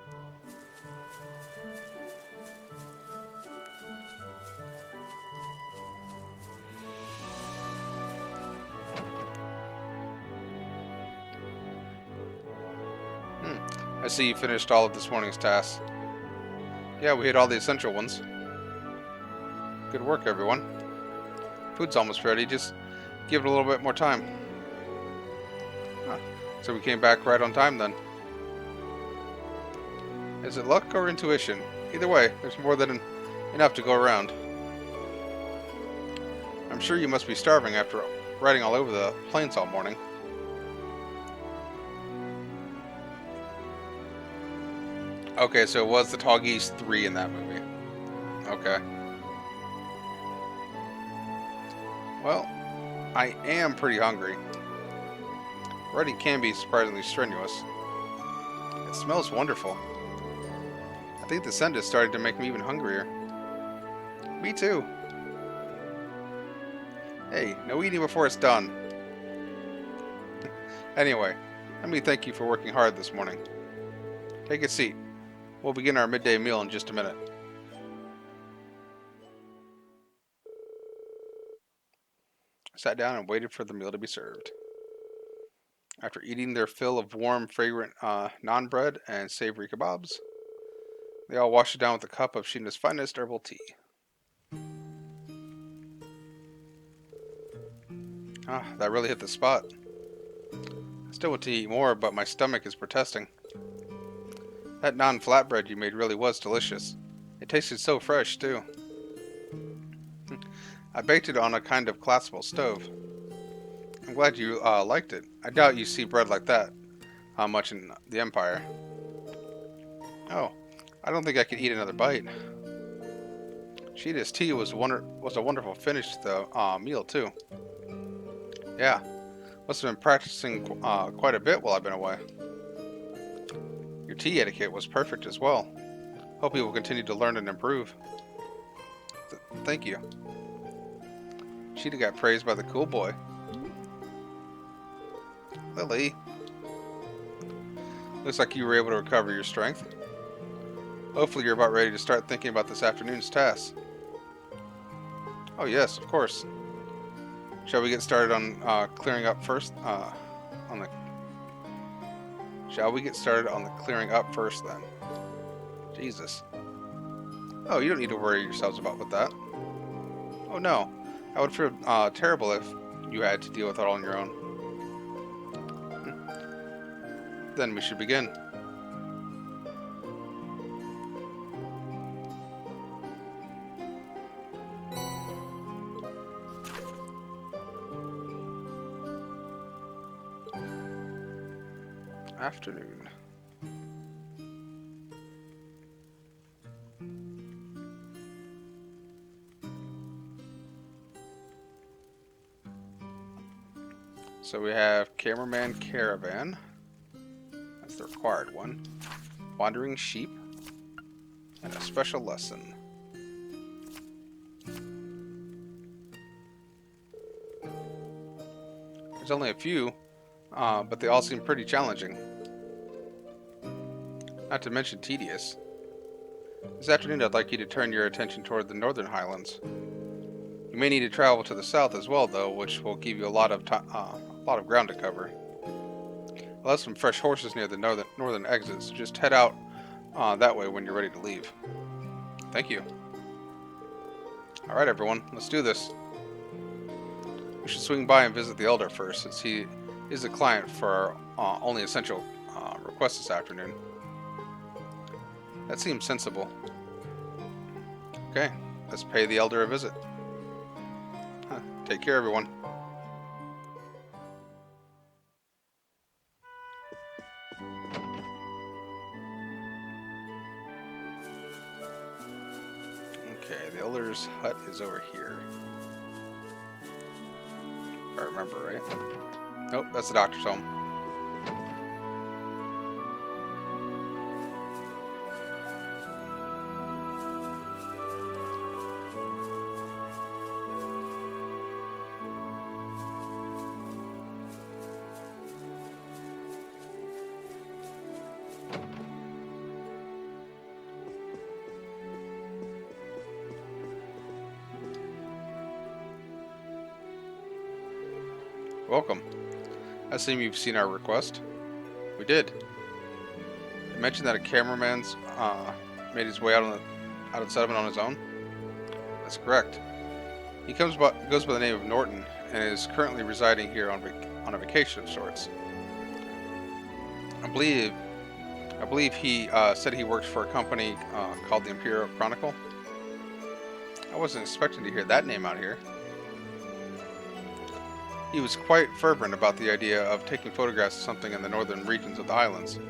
I see you finished all of this morning's tasks. Yeah, we hit all the essential ones. Good work, everyone. Food's almost ready, just give it a little bit more time. Huh. So we came back right on time then. Is it luck or intuition? Either way, there's more than enough to go around. I'm sure you must be starving after riding all over the plains all morning. Okay, so it was the Tall Geese 3 in that movie. Okay. Well, I am pretty hungry. Riding can be surprisingly strenuous. It smells wonderful. I think the scent is starting to make me even hungrier. Me too. Hey, no eating before it's done. Anyway, let me thank you for working hard this morning. Take a seat. We'll begin our midday meal in just a minute. I sat down and waited for the meal to be served. After eating their fill of warm, fragrant naan bread and savory kebabs, they all washed it down with a cup of Sheena's finest herbal tea. Ah, that really hit the spot. I still want to eat more, but my stomach is protesting. That naan flatbread you made really was delicious. It tasted so fresh, too. I baked it on a kind of collapsible stove. I'm glad you liked it. I doubt you see bread like that much in the Empire. Oh, I don't think I could eat another bite. Sheena's tea was a wonderful finish to the meal, too. Yeah, must have been practicing quite a bit while I've been away. Your tea etiquette was perfect as well. Hope you will continue to learn and improve. Thank you. Sheeta got praised by the cool boy. Lily. Looks like you were able to recover your strength. Hopefully you're about ready to start thinking about this afternoon's tasks. Oh yes, of course. Shall we get started on clearing up first? Shall we get started on the clearing up first then? Jesus. Oh, you don't need to worry yourselves about with that. Oh no, I would feel terrible if you had to deal with it all on your own. Then we should begin. Afternoon. So we have Cameraman Caravan. That's the required one. Wandering Sheep. And a special lesson. There's only a few, but they all seem pretty challenging. Not to mention tedious. This afternoon I'd like you to turn your attention toward the Northern Highlands. You may need to travel to the south as well, though, which will give you a lot of ground to cover. I'll have some fresh horses near the northern exits, so just head out that way when you're ready to leave. Thank you. Alright everyone, let's do this. We should swing by and visit the Elder first, since he is a client for our only essential request this afternoon. That seems sensible. Okay, let's pay the Elder a visit. Take care, everyone. Okay, the Elder's hut is over here. If I remember right. Nope, that's the doctor's home. Welcome. I assume you've seen our request. We did. You mentioned that a cameraman's made his way out of the settlement on his own. That's correct. He goes by the name of Norton and is currently residing here on a vacation of sorts. I believe he said he works for a company called the Imperial Chronicle. I wasn't expecting to hear that name out here. He was quite fervent about the idea of taking photographs of something in the northern regions of the islands.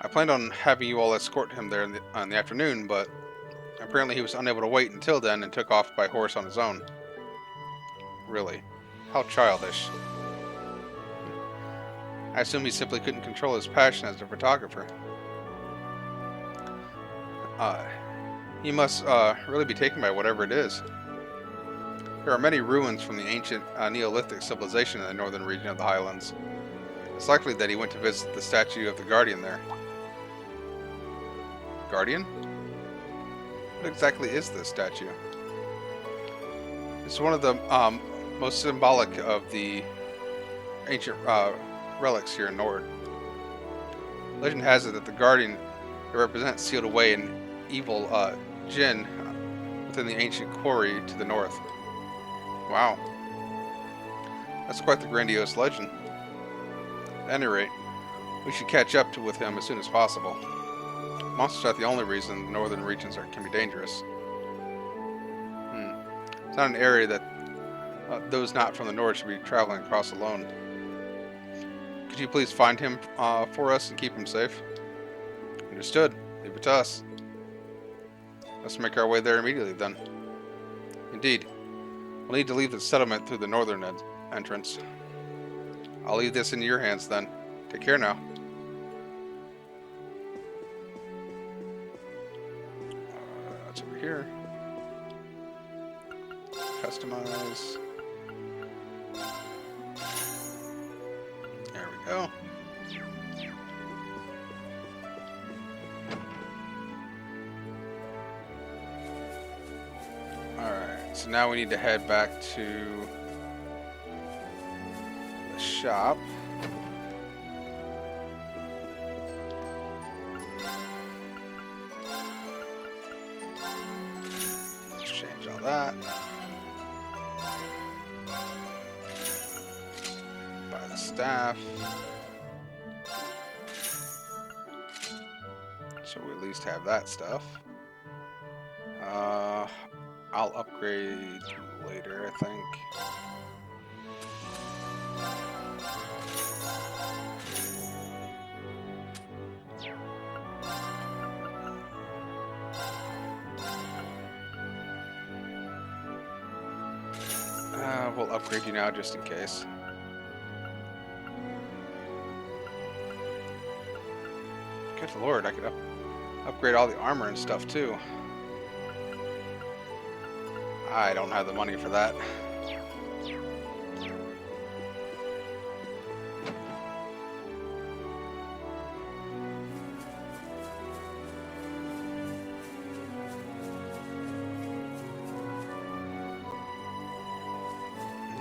I planned on having you all escort him there in the afternoon, but apparently he was unable to wait until then and took off by horse on his own. Really? How childish. I assume he simply couldn't control his passion as a photographer. He must really be taken by whatever it is. There are many ruins from the ancient Neolithic civilization in the northern region of the Highlands. It's likely that he went to visit the statue of the Guardian there. Guardian? What exactly is this statue? It's one of the most symbolic of the ancient relics here in Nord. Legend has it that the Guardian it represents sealed away an evil Jinn within the ancient quarry to the north. Wow. That's quite the grandiose legend. At any rate, we should catch up with him as soon as possible. Monsters aren't the only reason the northern regions can be dangerous. It's not an area that those not from the north should be traveling across alone. Could you please find him for us and keep him safe? Understood. Leave it to us. Let's make our way there immediately then. Indeed. We'll need to leave the settlement through the northern entrance. I'll leave this in your hands then. Take care now. That's over here. Customize. There we go. Alright, so now we need to head back to the shop. Exchange all that. Buy the staff. So we at least have that stuff. I'll upgrade later, I think. We'll upgrade you now just in case. Good lord, I could upgrade all the armor and stuff too. I don't have the money for that.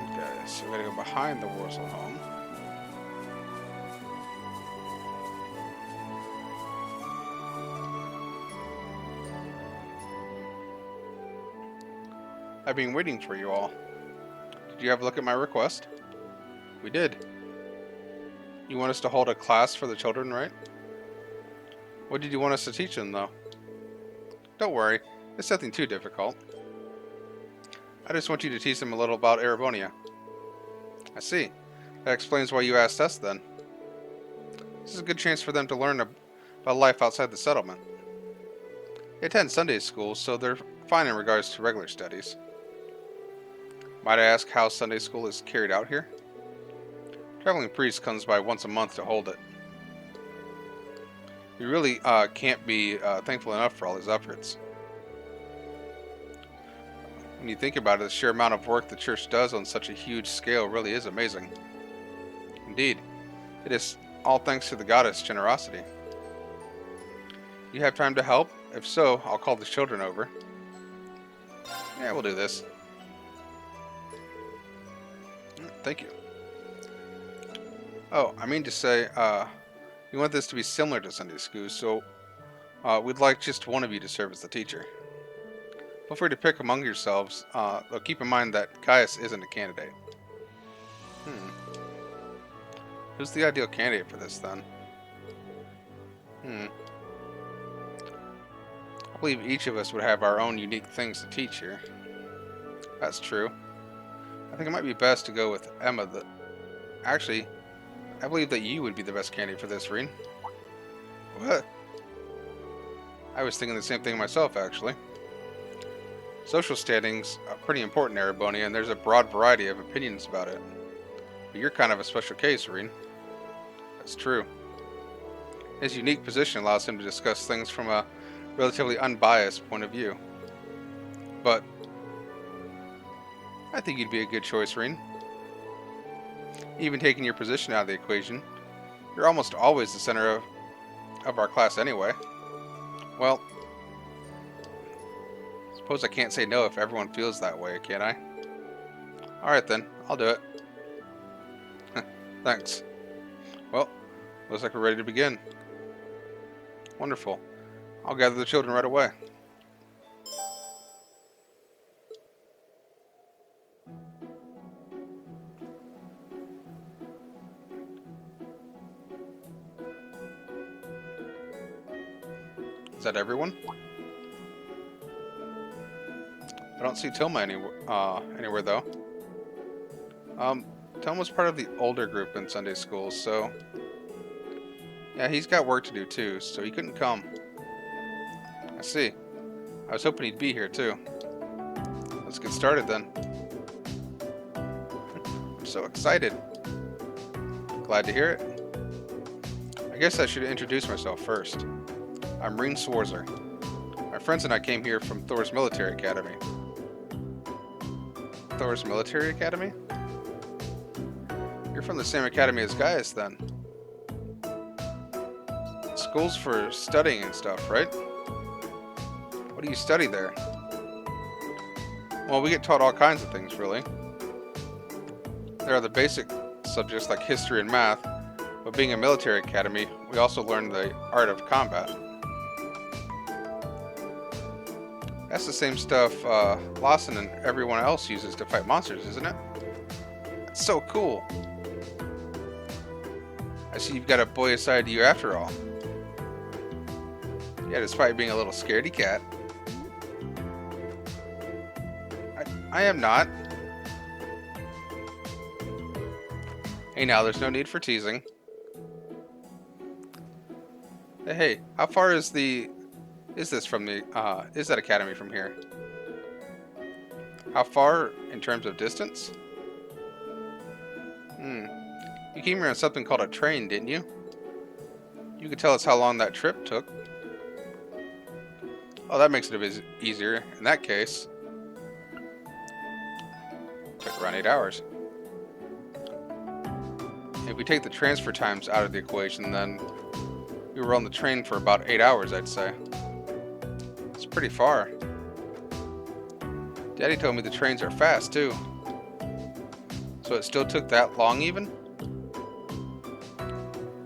Okay, so we gotta go behind the Wurzel home. I've been waiting for you all. Did you have a look at my request? We did. You want us to hold a class for the children, right? What did you want us to teach them, though? Don't worry, it's nothing too difficult. I just want you to teach them a little about Erebonia. I see. That explains why you asked us, then. This is a good chance for them to learn about life outside the settlement. They attend Sunday school, so they're fine in regards to regular studies. Might I ask how Sunday school is carried out here? Traveling priest comes by once a month to hold it. We really can't be thankful enough for all his efforts. When you think about it, the sheer amount of work the church does on such a huge scale really is amazing. Indeed, it is all thanks to the goddess' generosity. You have time to help? If so, I'll call the children over. Yeah, we'll do this. Thank you. Oh, I mean to say, we want this to be similar to Sunday school, so we'd like just one of you to serve as the teacher. Feel free to pick among yourselves, though keep in mind that Gaius isn't a candidate. Who's the ideal candidate for this, then? I believe each of us would have our own unique things to teach here. That's true. I think it might be best to go with Emma. Actually, I believe that you would be the best candidate for this, Rean. What? I was thinking the same thing myself, actually. Social standings are pretty important in Erebonia, and there's a broad variety of opinions about it. But you're kind of a special case, Rean. That's true. His unique position allows him to discuss things from a relatively unbiased point of view. But I think you'd be a good choice, Rean. Even taking your position out of the equation, you're almost always the center of our class anyway. Well, suppose I can't say no if everyone feels that way, can I? Alright then, I'll do it. Thanks. Well, looks like we're ready to begin. Wonderful. I'll gather the children right away. Is that everyone? I don't see Tilma anywhere though. Tilma was part of the older group in Sunday school, so yeah, he's got work to do too, so he couldn't come. I see. I was hoping he'd be here too. Let's get started then. I'm so excited. Glad to hear it. I guess I should introduce myself first. I'm Rean Swarzer. My friends and I came here from Thor's Military Academy. Thor's Military Academy? You're from the same academy as Gaius, then. School's for studying and stuff, right? What do you study there? Well, we get taught all kinds of things, really. There are the basic subjects like history and math, but being a military academy, we also learn the art of combat. That's the same stuff Lawson and everyone else uses to fight monsters, isn't it? That's so cool. I see you've got a boyish side to you after all. Yeah, despite being a little scaredy cat. I am not. Hey now, there's no need for teasing. Hey, how far is this from the, is that academy from here? How far in terms of distance? You came here on something called a train, didn't you? You could tell us how long that trip took. Oh, that makes it a bit easier. In that case, it took around 8 hours. If we take the transfer times out of the equation, then we were on the train for about 8 hours, I'd say. It's pretty far. Daddy told me the trains are fast, too. So it still took that long, even?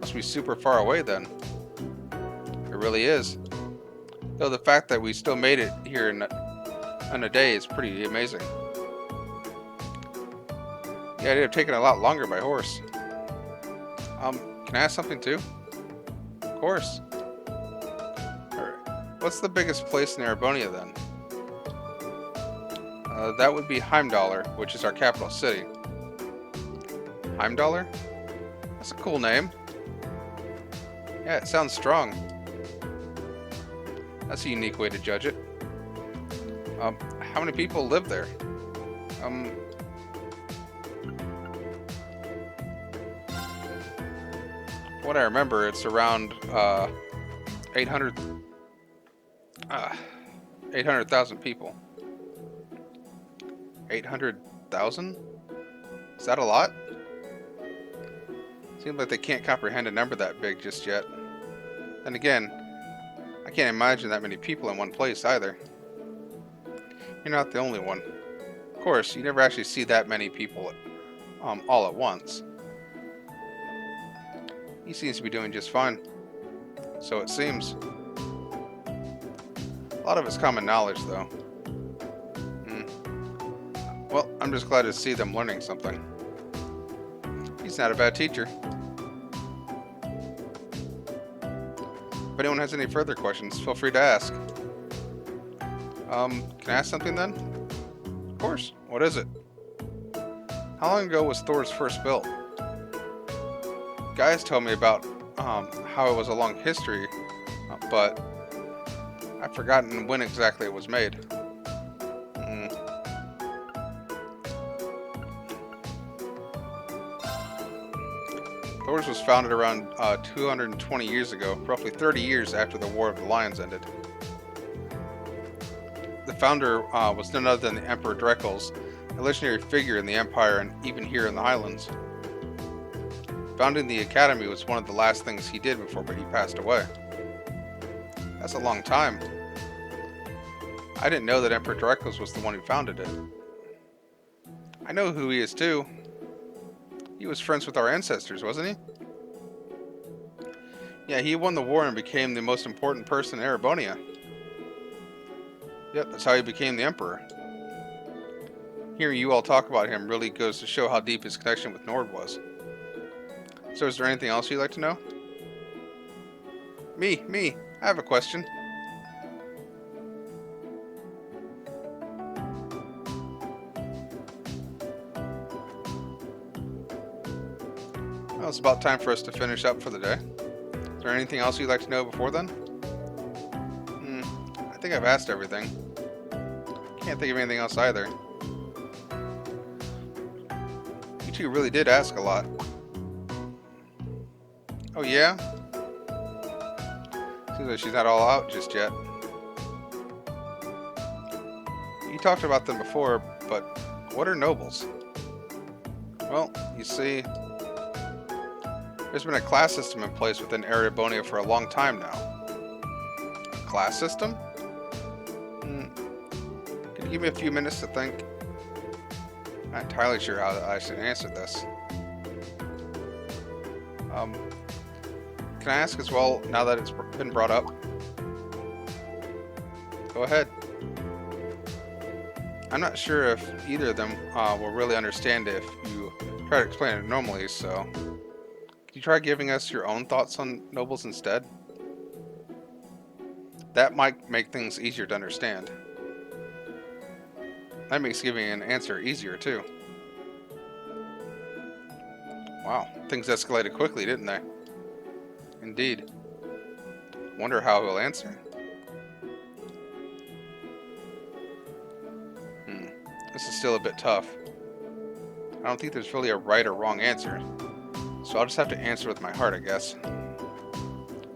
Must be super far away, then. It really is. Though the fact that we still made it here in a day is pretty amazing. Yeah, it'd have taken a lot longer by horse. Can I ask something too? Of course. Alright. What's the biggest place in Erebonia then? That would be Heimdallr, which is our capital city. Heimdallr? That's a cool name. Yeah, it sounds strong. That's a unique way to judge it. How many people live there? What I remember, it's around 800,000 people. 800,000? Is that a lot? Seems like they can't comprehend a number that big just yet. Then again, I can't imagine that many people in one place either. You're not the only one. Of course, you never actually see that many people all at once. He seems to be doing just fine. So it seems. A lot of it's common knowledge, though. Well, I'm just glad to see them learning something. He's not a bad teacher. If anyone has any further questions, feel free to ask. Can I ask something then? Of course. What is it? How long ago was Thor's first built? Guys told me about how it was a long history, but I've forgotten when exactly it was made. Thor's was founded around 220 years ago, roughly 30 years after the War of the Lions ended. The founder was none other than the Emperor Drekels, a legendary figure in the Empire and even here in the Highlands. Founding the Academy was one of the last things he did before he passed away. That's a long time. I didn't know that Emperor Drekels was the one who founded it. I know who he is too. He was friends with our ancestors, wasn't he? Yeah, he won the war and became the most important person in Erebonia. Yep, that's how he became the Emperor. Hearing you all talk about him really goes to show how deep his connection with Nord was. So is there anything else you'd like to know? Me, I have a question. Well, it's about time for us to finish up for the day. Is there anything else you'd like to know before then? I think I've asked everything. Can't think of anything else either. You two really did ask a lot. Oh yeah? Seems like she's not all out just yet. You talked about them before, but what are nobles? Well, you see, there's been a class system in place within Erebonia for a long time now. A class system? Can you give me a few minutes to think? I'm not entirely sure how I should answer this. Can I ask as well, now that it's been brought up? Go ahead. I'm not sure if either of them will really understand it if you try to explain it normally, so can you try giving us your own thoughts on nobles instead? That might make things easier to understand. That makes giving an answer easier too. Wow, things escalated quickly, didn't they? Indeed. Wonder how he'll answer. This is still a bit tough. I don't think there's really a right or wrong answer, so I'll just have to answer with my heart, I guess.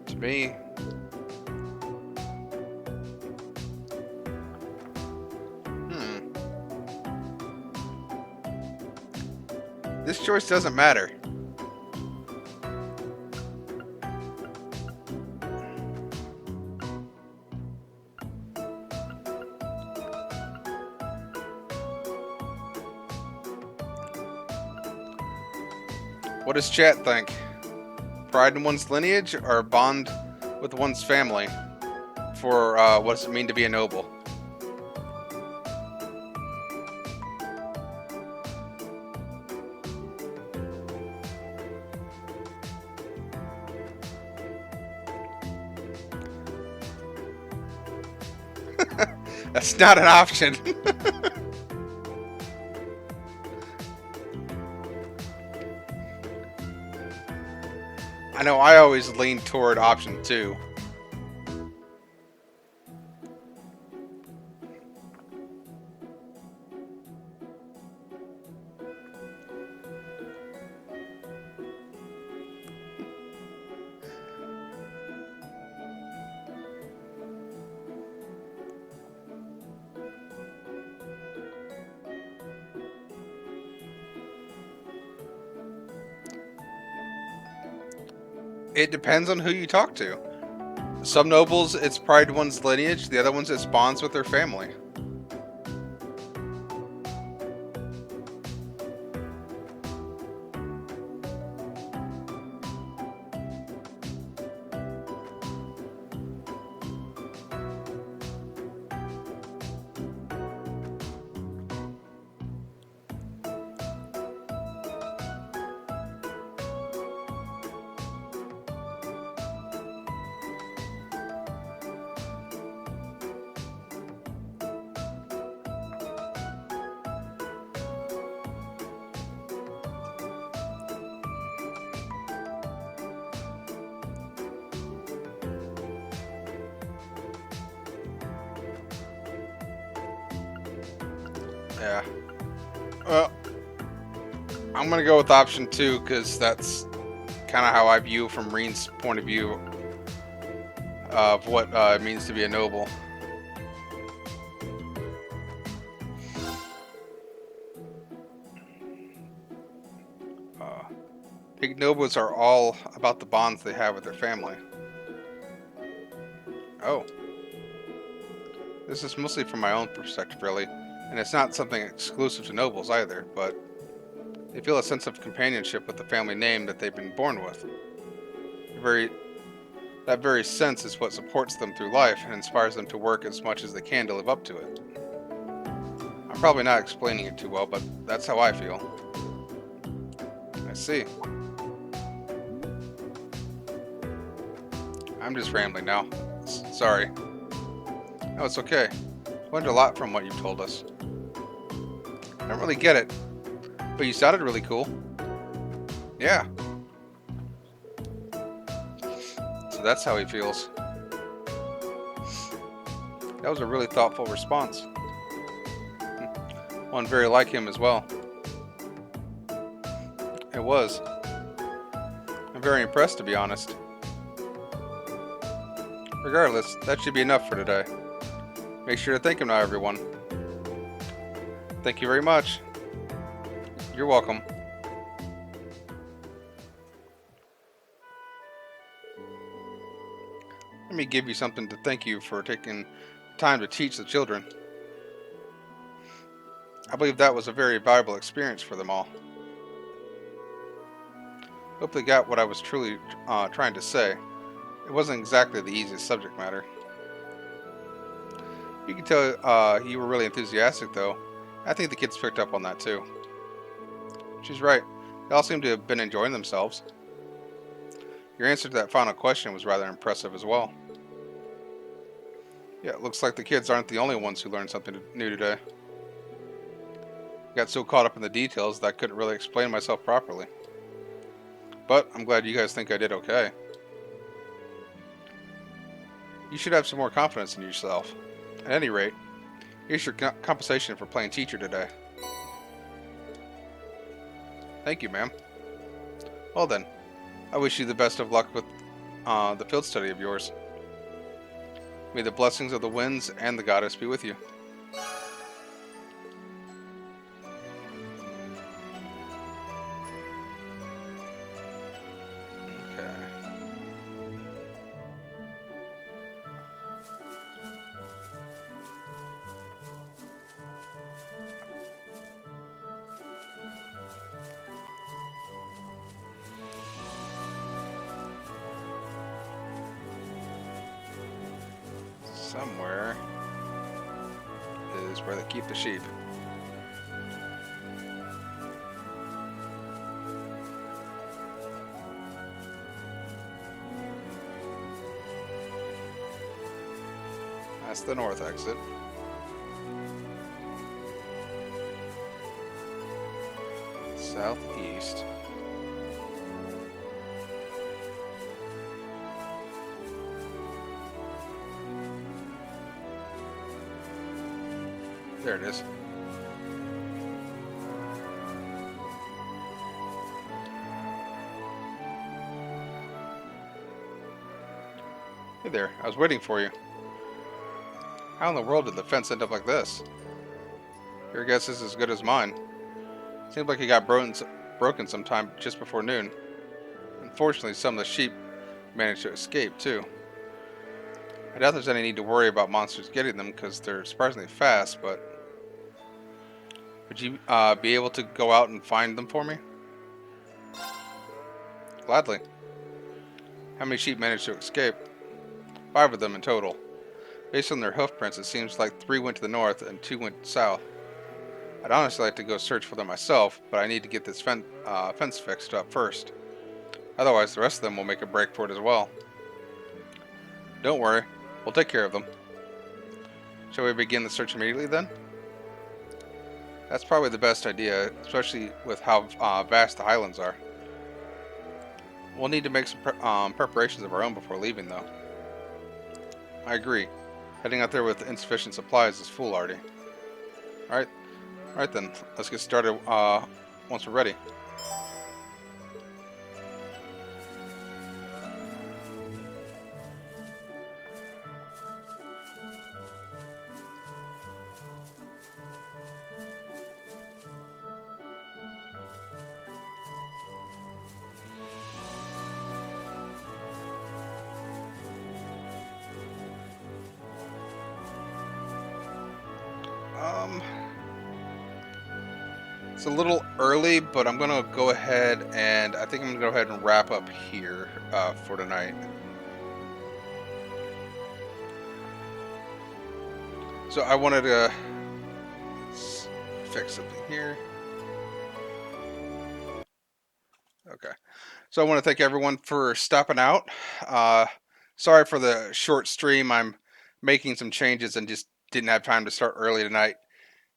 To me, this choice doesn't matter. What does chat think? Pride in one's lineage or a bond with one's family? For what does it mean to be a noble? That's not an option. I know I always lean toward option 2. It depends on who you talk to. Some nobles, it's pride one's lineage. The other ones, it's bonds with their family. Yeah. Well, I'm gonna go with option 2 because that's kind of how I view from Reen's point of view of what it means to be a noble. Big nobles are all about the bonds they have with their family. Oh. This is mostly from my own perspective, really. And it's not something exclusive to nobles either, but they feel a sense of companionship with the family name that they've been born with. That very sense is what supports them through life and inspires them to work as much as they can to live up to it. I'm probably not explaining it too well, but that's how I feel. I see. I'm just rambling now. Sorry. No, it's okay. I learned a lot from what you've told us. I don't really get it, but you sounded really cool. Yeah. So that's how he feels. That was a really thoughtful response. One very like him as well. It was. I'm very impressed, to be honest. Regardless, that should be enough for today. Make sure to thank him now, everyone. Thank you very much. You're welcome. Let me give you something to thank you for taking time to teach the children. I believe that was a very valuable experience for them all. Hope they got what I was truly trying to say. It wasn't exactly the easiest subject matter. You can tell you were really enthusiastic, though. I think the kids picked up on that, too. She's right. They all seem to have been enjoying themselves. Your answer to that final question was rather impressive as well. Yeah, it looks like the kids aren't the only ones who learned something new today. I got so caught up in the details that I couldn't really explain myself properly. But I'm glad you guys think I did okay. You should have some more confidence in yourself. At any rate, here's your compensation for playing teacher today. Thank you, ma'am. Well then, I wish you the best of luck with the field study of yours. May the blessings of the winds and the goddess be with you. Okay. Somewhere is where they keep the sheep. That's the north exit. southeast. There it is. Hey there, I was waiting for you. How in the world did the fence end up like this? Your guess is as good as mine. Seems like it got broken sometime just before noon. Unfortunately, some of the sheep managed to escape, too. I doubt there's any need to worry about monsters getting them because they're surprisingly fast, but... Would you be able to go out and find them for me? Gladly. How many sheep managed to escape? 5 of them in total. Based on their hoof prints, it seems like 3 went to the north and 2 went south. I'd honestly like to go search for them myself, but I need to get this fence fixed up first. Otherwise, the rest of them will make a break for it as well. Don't worry, we'll take care of them. Shall we begin the search immediately then? That's probably the best idea, especially with how vast the highlands are. We'll need to make some preparations of our own before leaving, though. I agree. Heading out there with insufficient supplies is foolhardy. Alright then, let's get started once we're ready. It's a little early, but I'm gonna go ahead and I think I'm gonna go ahead and wrap up here for tonight. So I wanted to fix something here. Okay. So I want to thank everyone for stopping out. Sorry for the short stream. I'm making some changes and just didn't have time to start early tonight.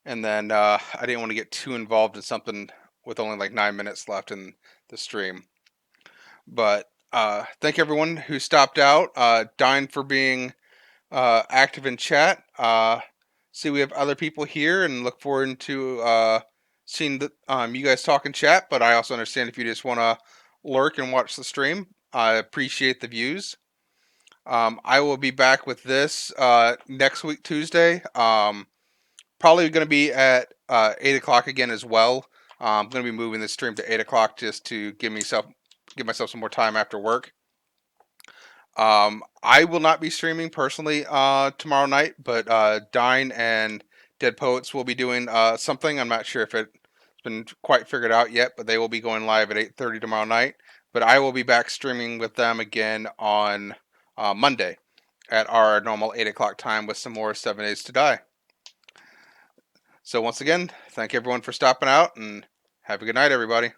And then I didn't want to get too involved in something with only like 9 minutes left in the stream. But thank everyone who stopped out. Dine for being active in chat. See, we have other people here and look forward to seeing you guys talk in chat. But I also understand if you just want to lurk and watch the stream. I appreciate the views. I will be back with this next week, Tuesday. Probably going to be at 8 o'clock again as well. I'm going to be moving the stream to 8 o'clock just to give myself some more time after work. I will not be streaming personally tomorrow night, but Dine and Dead Poets will be doing something. I'm not sure if it's been quite figured out yet, but they will be going live at 8:30 tomorrow night. But I will be back streaming with them again on Monday at our normal 8 o'clock time with some more 7 Days to Die. So once again, thank everyone for stopping out and have a good night, everybody.